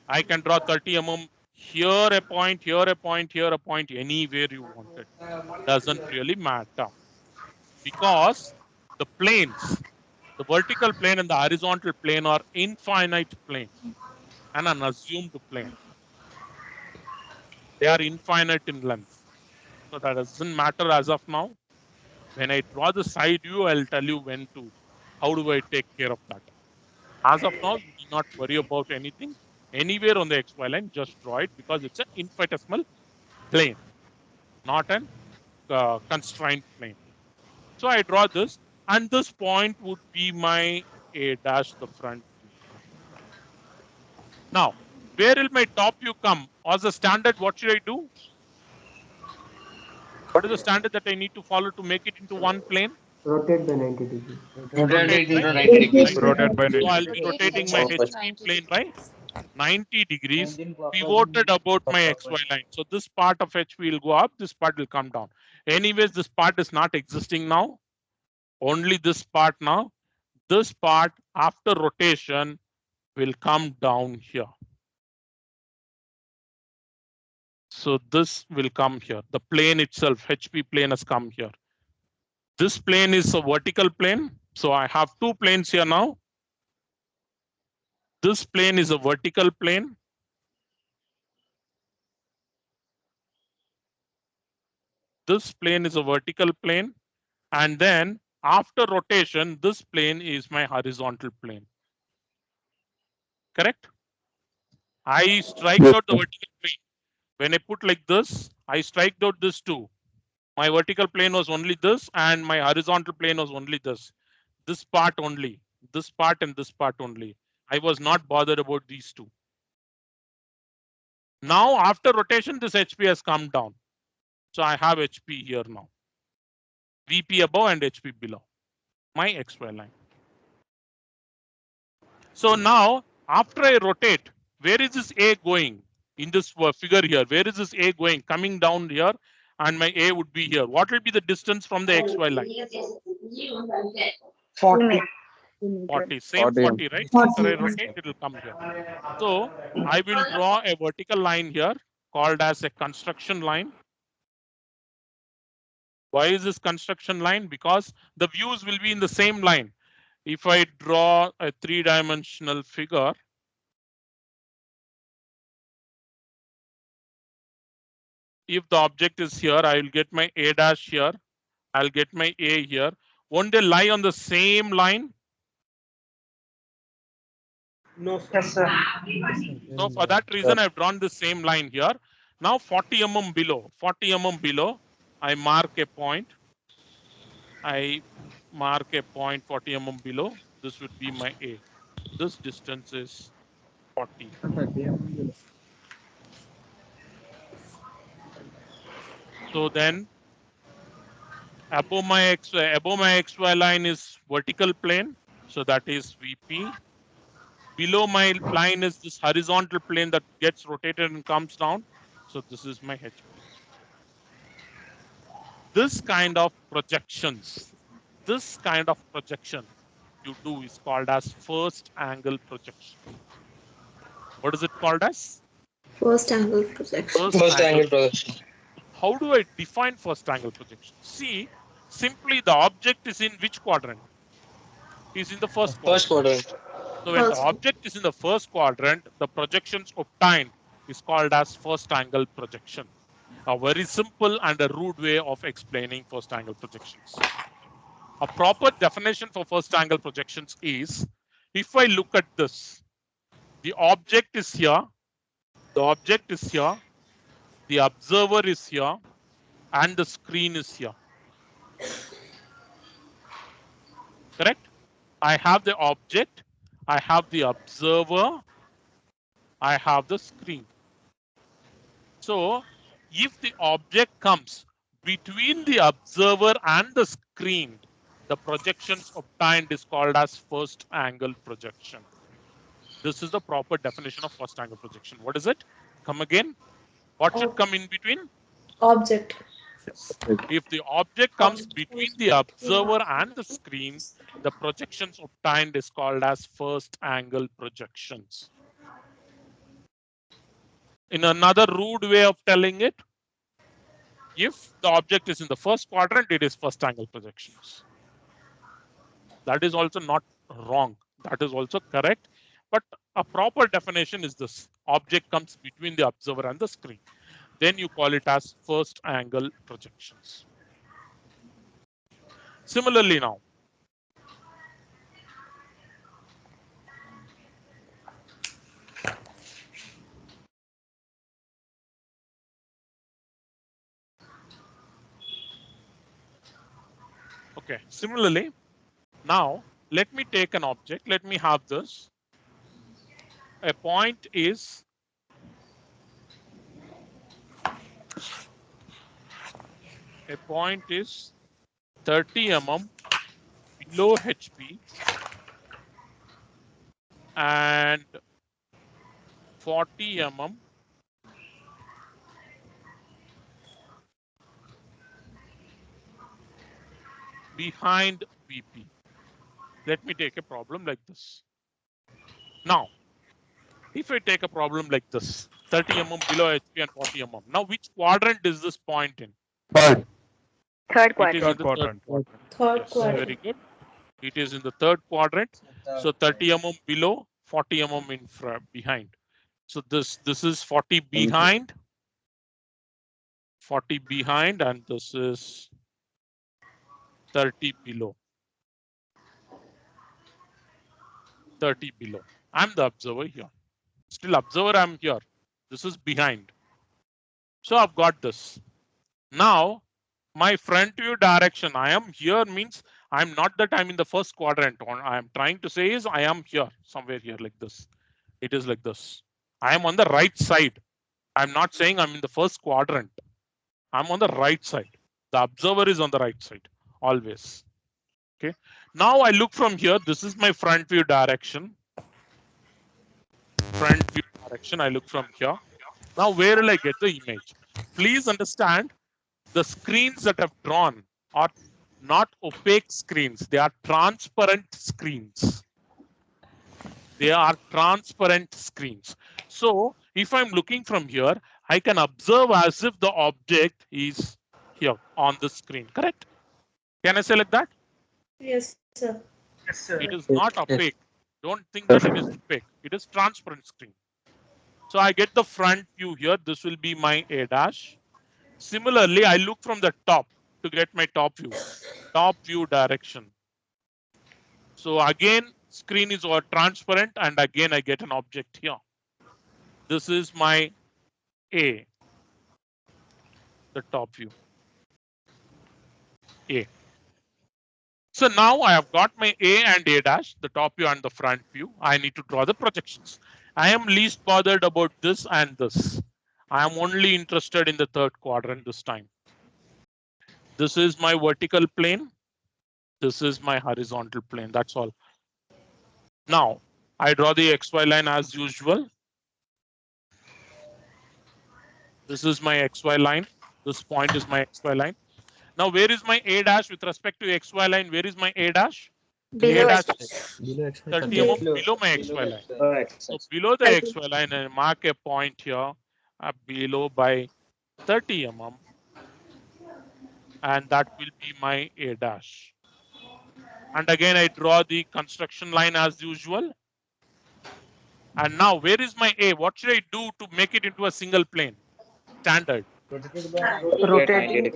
I can draw 30 mm here a point, here a point, here a point, anywhere you want it. Doesn't really matter because the planes, the vertical plane and the horizontal plane are infinite planes and an assumed plane. They are infinite in length. So that doesn't matter as of now. When I draw the side view, I'll tell you how do I take care of that. As of now, you need not worry about anything. Anywhere on the XY line, just draw it because it's an infinitesimal plane, not an constrained plane. So I draw this, and this point would be my A dash, the front view. Now, where will my top view come? As a standard, what should I do? What is the standard that I need to follow to make it into one plane? Rotate by 90 degrees. Rotate by 90 degrees. Rotate by 90 So I'll be rotating my HP plane by 90 degrees, pivoted about my XY line. So this part of HP will go up, this part will come down. Anyways, this part is not existing now. Only this part now. This part after rotation will come down here. So this will come here. The plane itself, HP plane has come here. This plane is a vertical plane. So I have two planes here now. This plane is a vertical plane. This plane is a vertical plane. And then after rotation, this plane is my horizontal plane. Correct? I strike out the vertical plane. When I put like this, I strike out this too. My vertical plane was only this and my horizontal plane was only this. This part only, this part and this part only. I was not bothered about these two. Now after rotation, this HP has come down. So I have HP here now. VP above and HP below my XY line. So now after I rotate, where is this A going? In this figure here, where is this A going? Coming down here, and my A would be here. What will be the distance from the XY line? 40. 40, same 40, right? After I rotate, it will come here. So I will draw a vertical line here called as a construction line. Why is this construction line? Because the views will be in the same line. If I draw a three-dimensional figure, if the object is here, I will get my A dash here. I'll get my A here. Won't they lie on the same line? No, yes, sir. So for that reason, I've drawn the same line here. Now 40 mm below, 40 mm below, I mark a point. I mark a point 40 mm below. This would be my A. This distance is 40. So then above my XY line is vertical plane. So that is VP. Below my line is this horizontal plane that gets rotated and comes down. So this is my HP. This kind of projections, you do is called as first angle projection. What is it called as? First angle projection. First angle projection. How do I define first angle projection? See, simply the object is in which quadrant? Is in the first quadrant. First quadrant. So when the object is in the first quadrant, the projections obtained is called as first angle projection. A very simple and a rude way of explaining first angle projections. A proper definition for first angle projections is, if I look at this, the object is here, the observer is here, and the screen is here. Correct? I have the object, I have the observer, I have the screen. So if the object comes between the observer and the screen, the projections obtained is called as first angle projection. This is the proper definition of first angle projection. What is it? Come again. What should come in between? Object. If the object comes between the observer and the screen, the projections obtained is called as first angle projections. In another rude way of telling it, if the object is in the first quadrant, it is first angle projections. That is also not wrong. That is also correct. But a proper definition is this: object comes between the observer and the screen. Then you call it as first angle projections. Similarly now, okay, similarly, now let me take an object. Let me have this. A point is a point is 30 mm below HP and 40 mm behind VP. Let me take a problem like this. Now, if I take a problem like this, 30 mm below HP and 40 mm. Now, which quadrant is this point in? Third It is quadrant. in the third quadrant. Yes, very good. It is in the third quadrant. So 30 mm below, 40 mm in front, behind. So this is 40 behind, 40 behind, and this is 30 below. 30 below. I'm the observer here. Still observer, I'm here. This is behind. So I've got this. Now, my front view direction, I am here means I'm not that I'm in the first quadrant. What I am trying to say is I am here, somewhere here like this. It is like this. I am on the right side. I'm not saying I'm in the first quadrant. I'm on the right side. The observer is on the right side, always. Okay. Now I look from here. This is my front view direction. Front view direction. I look from here. Now, where will I get the image? Please understand, the screens that I've drawn are not opaque screens. They are transparent screens. They are transparent screens. So if I'm looking from here, I can observe as if the object is here on the screen, correct? Can I say like that? Yes, sir. Yes, sir. It is not opaque. Don't think that it is opaque. It is transparent screen. So I get the front view here. This will be my A dash. Similarly, I look from the top to get my top view direction. So again, screen is all transparent, and again I get an object here. This is my A, the top view, A. So now I have got my A and A dash, the top view and the front view. I need to draw the projections. I am least bothered about this and this. I am only interested in the third quadrant this time. This is my vertical plane. This is my horizontal plane. That's all. Now I draw the XY line as usual. This is my XY line. This point is my XY line. Now, where is my A dash with respect to XY line? Where is my A dash? Below A dash XY. is 30 mm below my XY line. So below the XY line, I mark a point here below by 30 mm. And that will be my A dash. And again, I draw the construction line as usual. And now, where is my A? What should I do to make it into a single plane? Standard. Rotating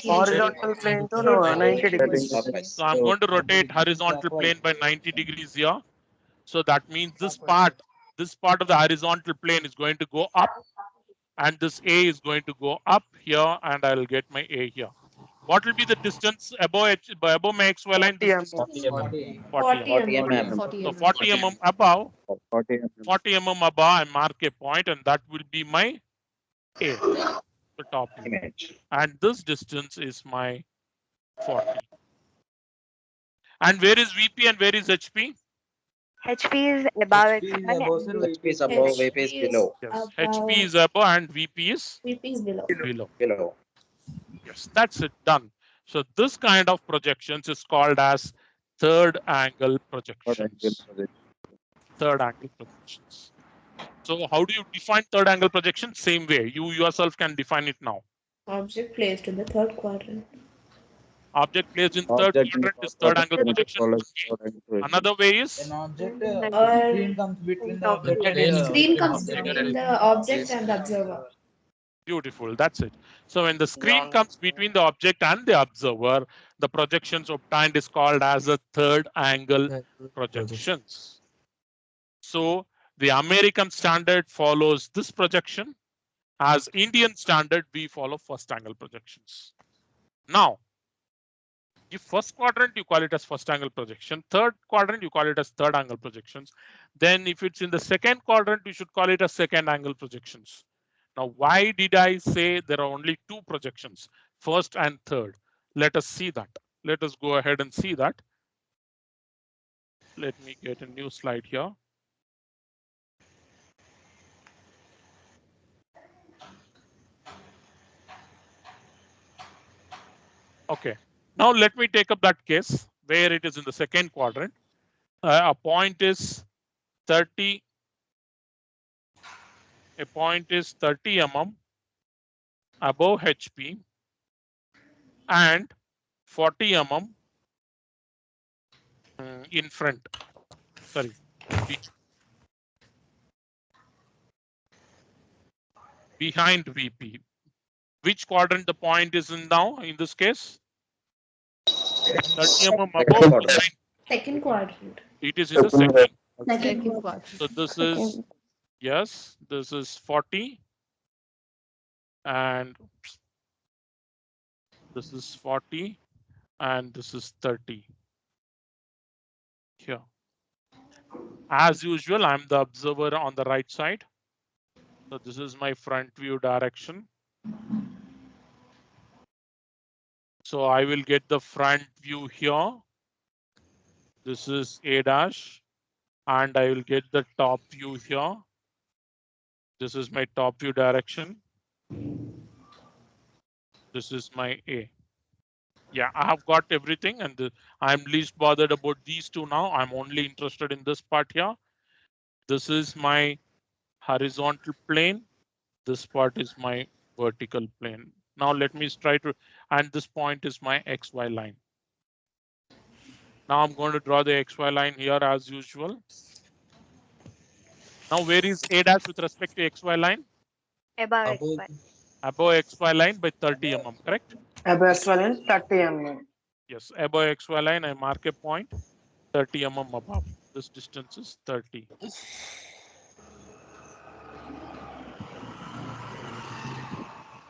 horizontal plane to 90 degrees. So I'm going to rotate horizontal plane by 90 degrees here. So that means this part of the horizontal plane is going to go up, and this A is going to go up here, and I'll get my A here. What will be the distance above my XY line? 40 mm. So 40 mm above, 40 mm above, I mark a point, and that will be my A, the top image. And this distance is my 40. And where is VP and where is HP? HP is above it. HP is above, VP is below. Yes, HP is above and VP is below. below. Yes, that's it, done. So this kind of projections is called as third angle projections. Third angle projections. So how do you define third angle projection? Same way, you yourself can define it now. Object placed in the third quadrant. Object placed in third quadrant is third angle projection. Another way is An object Screen comes between the object Screen comes between the object and the observer. beautiful. That's it. So when the screen comes between the object and the observer, the projections obtained is called as a third angle projections. So the American standard follows this projection. As Indian standard, we follow first angle projections. Now, if first quadrant, you call it as first angle projection. Third quadrant, you call it as third angle projections. Then if it's in the second quadrant, you should call it as second angle projections. Now, why did I say there are only two projections, first and third? Let us see that. Let us go ahead and see that. Let me get a new slide here. Okay, now let me take up that case where it is in the second quadrant. A point is 30. A point is 30 mm above HP and 40 mm in front. Sorry. Behind VP. Which quadrant the point is in now in this case? 30 mm above. Second quadrant. It is in the second. Second quadrant. So this is, yes, this is 40. And this is 40. And this is 30. Here. As usual, I'm the observer on the right side. So this is my front view direction. So I will get the front view here. This is A dash. And I will get the top view here. This is my top view direction. This is my A. Yeah, I have got everything and I'm least bothered about these two now. I'm only interested in this part here. This is my horizontal plane. This part is my vertical plane. Now let me try to, and this point is my XY line. Now I'm going to draw the XY line here as usual. Now where is A dash with respect to XY line? Above XY. Above XY line by 30 mm, correct? Above XY line 30 mm. Yes, above XY line, I mark a point 30 mm above. This distance is 30.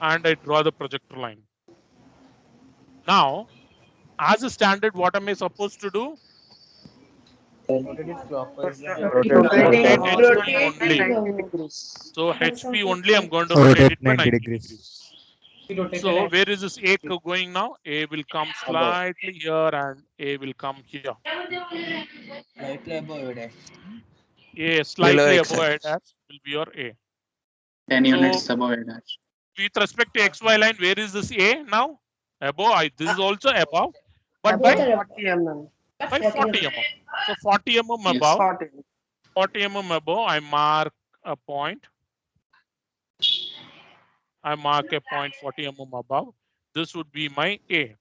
And I draw the projector line. Now, as a standard, what am I supposed to do? Rotate it clockwise. Rotate HP only. So HP only, I'm going to rotate it by 90 degrees. So where is this A going now? A will come slightly here and A will come here. Slightly above A dash. A slightly above A dash will be your A. 10 units above A dash. With respect to XY line, where is this A now? Above, this is also above, but by 40 mm. By 40 mm. So 40 mm above, 40 mm above, I mark a point. I mark a point 40 mm above. This would be my A.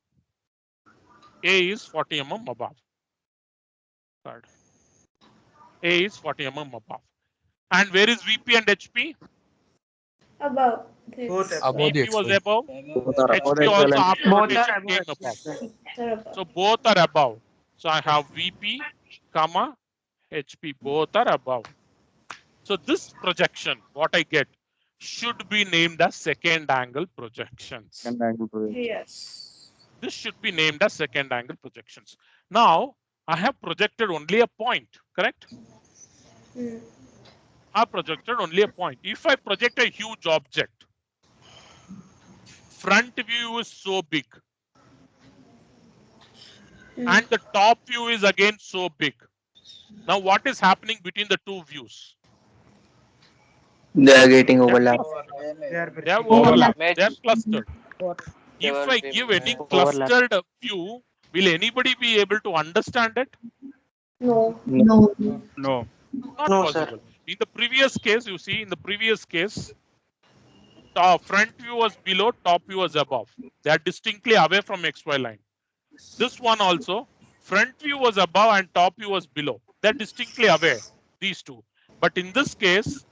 A is 40 mm above. Third. A is 40 mm above. And where is VP and HP? Above. VP was above. HP also after rotation came above. So both are above. So I have VP, comma, HP, both are above. So this projection, what I get, should be named as second angle projections. Yes. This should be named as second angle projections. Now, I have projected only a point, correct? I projected only a point. If I project a huge object, front view is so big. And the top view is again so big. Now, what is happening between the two views? They are getting overlapped. They are overlapped. They are clustered. if I give any clustered view, will anybody be able to understand it? No. No. Not No, possible. In the previous case, you see, in the previous case, front view was below, top view was above. They are distinctly away from XY line. This one also, front view was above and top view was below. They're distinctly away, these two. But in this case,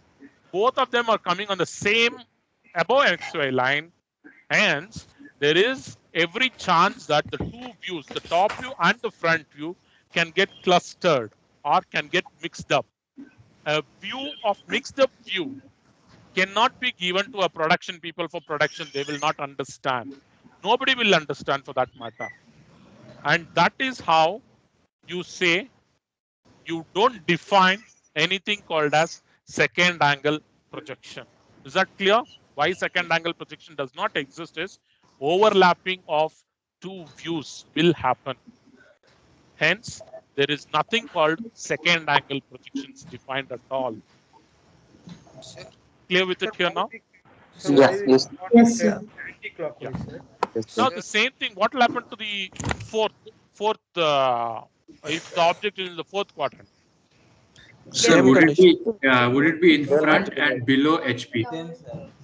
both of them are coming on the same above XY line. Hence, there is every chance that the two views, the top view and the front view, can get clustered or can get mixed up. A view of mixed up view cannot be given to a production people for production. They will not understand. Nobody will understand for that matter. And that is how you say you don't define anything called as second angle projection. Is that clear? Why second angle projection does not exist is overlapping of two views will happen. Hence, there is nothing called second angle projections defined at all. Clear with it here now? Yes, sir. Yeah. Now the same thing, what will happen to the fourth if the object is in the fourth quadrant? Sir, would it be in front and below HP?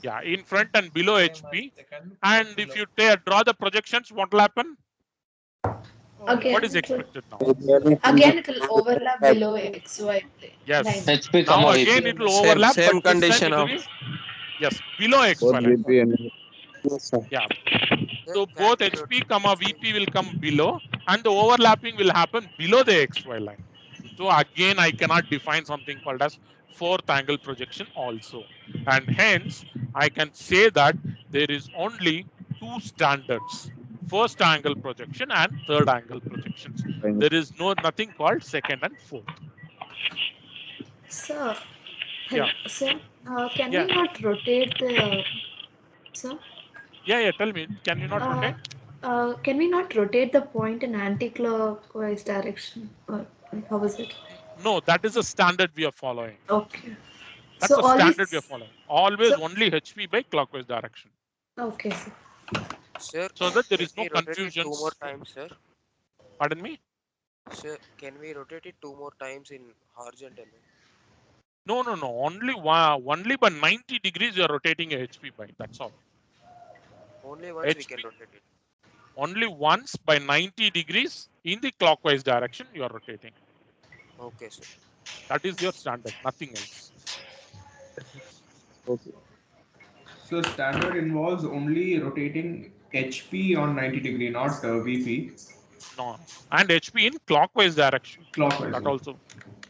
Yeah, in front and below HP. And if you draw the projections, what will happen? Again, what is expected now? Again, it will overlap below XY plane. Yes. HP, Now again it will overlap. Same but condition this time it will be, yes, below XY line. Yeah. So both HP comma VP will come below, and the overlapping will happen below the XY line. So again, I cannot define something called as fourth angle projection also. And hence, I can say that there is only two standards: first angle projection and third angle projections. There is nothing called second and fourth. Sir, Yeah. sir, can Yeah. we not rotate the, sir? Yeah, tell me, can you not rotate? Can we not rotate the point in anti-clockwise direction? Or how is it? No, that is a standard we are following. Okay. That's So a standard we are following. Always only HP by clockwise direction. Okay, sir. Sir, so that there is no can we rotate it confusion. 2 more times, sir? Pardon me? Sir, can we rotate it 2 more times in horizontal? No. Only by 90 degrees you are rotating a HP by. That's all. Only once we can rotate it. Only once by 90 degrees in the clockwise direction you are rotating. Okay, sir. That is your standard, nothing else. Okay. So standard involves only rotating HP on 90 degree, not VP. No, and HP in clockwise direction. Clockwise. That also,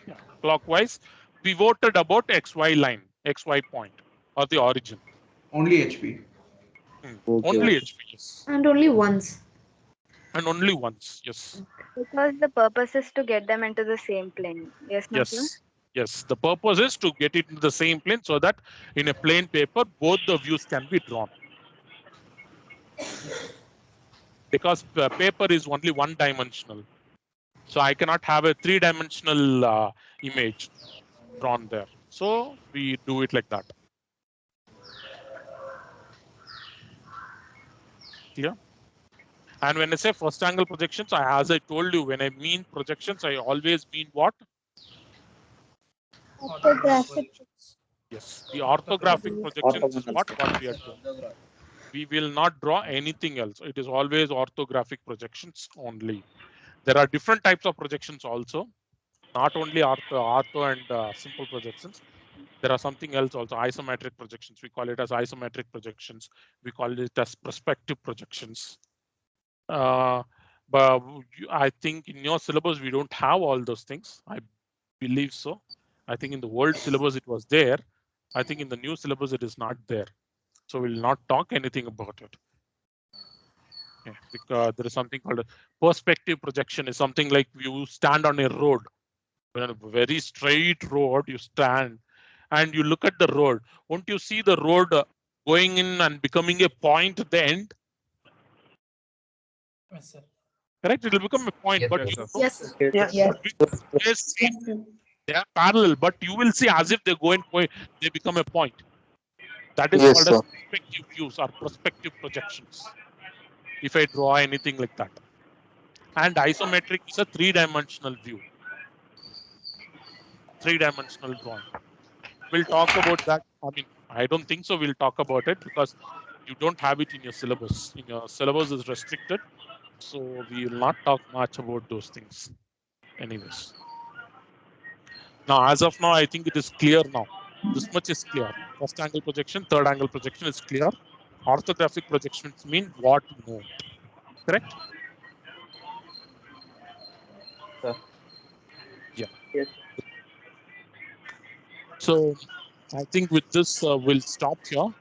yeah, clockwise, pivoted about XY line, XY point, or the origin. Only HP. Only HP, yes. And only once. And only once, yes. Because the purpose is to get them into the same plane. Yes, Yes. Yes, the purpose is to get it into the same plane so that in a plane paper, both the views can be drawn. Because paper is only one dimensional. So I cannot have a three-dimensional image drawn there. So we do it like that. Clear? And when I say first angle projections, as I told you, when I mean projections, I always mean what? Orthographic. Yes, the orthographic projections is what we are doing. We will not draw anything else. It is always orthographic projections only. There are different types of projections also, not only ortho and simple projections. There are something else also, isometric projections. We call it as isometric projections. We call it as perspective projections. But I think in your syllabus, we don't have all those things. I believe so. I think in the world syllabus, it was there. I think in the new syllabus, it is not there. So we'll not talk anything about it. Yeah, because there is something called a perspective projection. Is something like you stand on a road, a very straight road, you stand and you look at the road. Won't you see the road going in and becoming a point at the end? Yes, sir. Correct? It will become a point, Yes, but yes, Yes. they are parallel, but you will see as if they go in point, they become a point. That is Yes, called as perspective views or perspective projections. if I draw anything like that. And isometric is a three-dimensional view. Three-dimensional drawing. We'll talk about that. I mean, I don't think so. We'll talk about it because you don't have it in your syllabus. In your syllabus is restricted. So we will not talk much about those things. Anyways. Now, as of now, I think it is clear now. This much is clear. First angle projection, third angle projection is clear. Orthographic projections mean what note. Correct? Sir. Yeah. Yes. So I think with this, we'll stop here.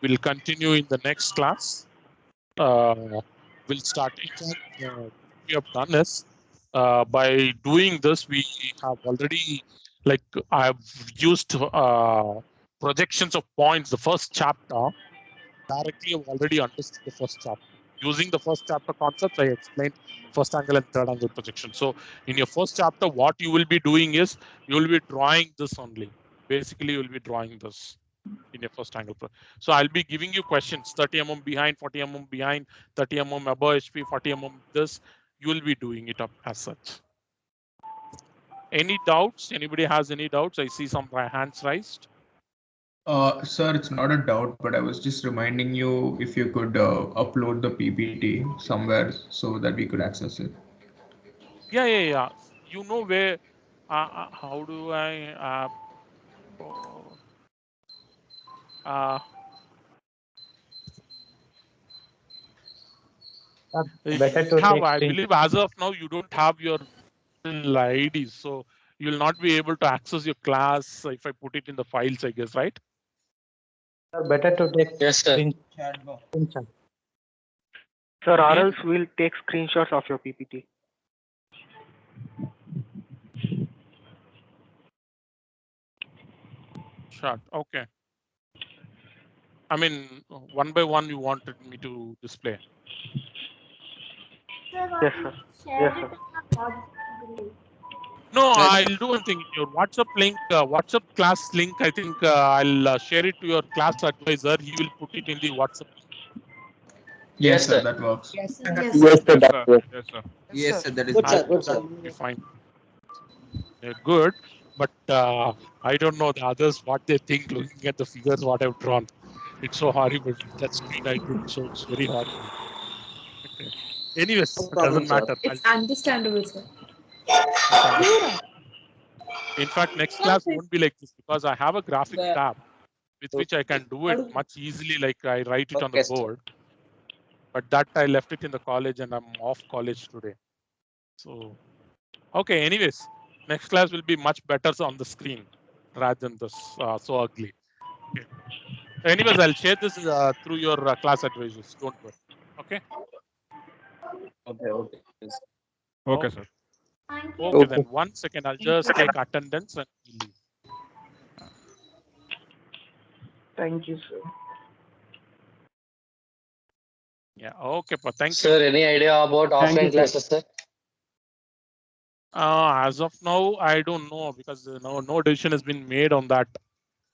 We'll continue in the next class. We'll start. In fact, what we have done is by doing this, we have already, like, I've used projections of points. The first chapter directly have already understood the first chapter. Using the first chapter concepts, I explained first angle and third angle projection. So in your first chapter, what you will be doing is you will be drawing this only. Basically, you will be drawing this in your first angle. So I'll be giving you questions: 30 mm behind, 40 mm behind, 30 mm above HP, 40 mm this. You will be doing it up as such. Any doubts? Anybody has any doubts? I see some hands raised. Sir, it's not a doubt, but I was just reminding you if you could upload the PPT somewhere so that we could access it. Yeah. You know where? How do I? Better to take I screen. believe as of now you don't have your IDs, so you will not be able to access your class if I put it in the files, I guess, right? Better to take screenshot. Sir, or else we'll take screenshots of your PPT. Shot. Okay. I mean, one by one, you wanted me to display. Yes, sir. Yes, sir. No, I'll do one thing. Your WhatsApp link, WhatsApp class link, I think I'll share it to your class advisor. He will put it in the WhatsApp. Yes, sir, that works. Yes, sir. Yes, sir. Yes, sir, that is Good, sir. That will be fine. Yeah, good, but I don't know the others what they think looking at the figures what I've drawn. It's so horrible. That screen I took, so it's very horrible. Okay. Anyways, it doesn't matter. It's understandable, sir. In fact, next class won't be like this because I have a graphic tab with which I can do it much easily. Like I write it on the board, but that I left it in the college and I'm off college today. So, okay. Anyways, next class will be much better on the screen rather than this so ugly. Okay. Anyways, I'll share this through your class advisors. Don't worry. Okay. Okay, sir. Okay, then 1 second. I'll just take attendance and leave. Thank you, sir. Yeah. Okay, but thank you. Sir, any idea about offline classes, sir? As of now, I don't know because no decision has been made on that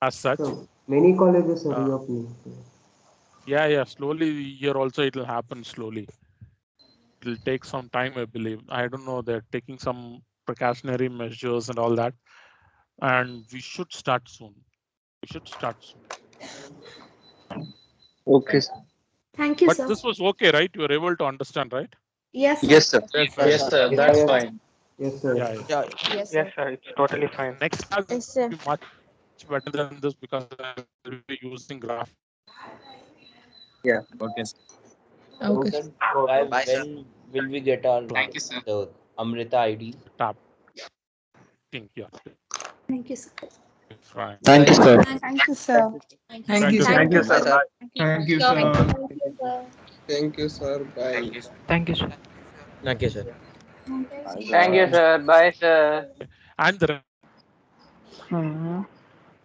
as such. So many colleges are reopening. Yeah. Slowly here also it will happen slowly. It will take some time, I believe. I don't know. They're taking some precautionary measures and all that, and we should start soon. Okay. Thank you, but sir. This was okay, right? You were able to understand, right? Yes, sir. Yes, sir. Yes, sir. That's fine. Yes, sir. Yeah. Yes, sir. It's totally fine. Next class will be much better than this because I will be using graph. Yeah. Okay. Okay. Sir, Bye, sir. when will we get our the Amrita ID? Tab. Yeah. Thank you, sir. Fine. Thank you, sir. Thank you, sir. Thank you, sir. Thank you, sir. Thank you, sir. Thank you, sir. Bye. Thank you, sir. Thank you, sir. Thank you, sir. Bye, sir. And the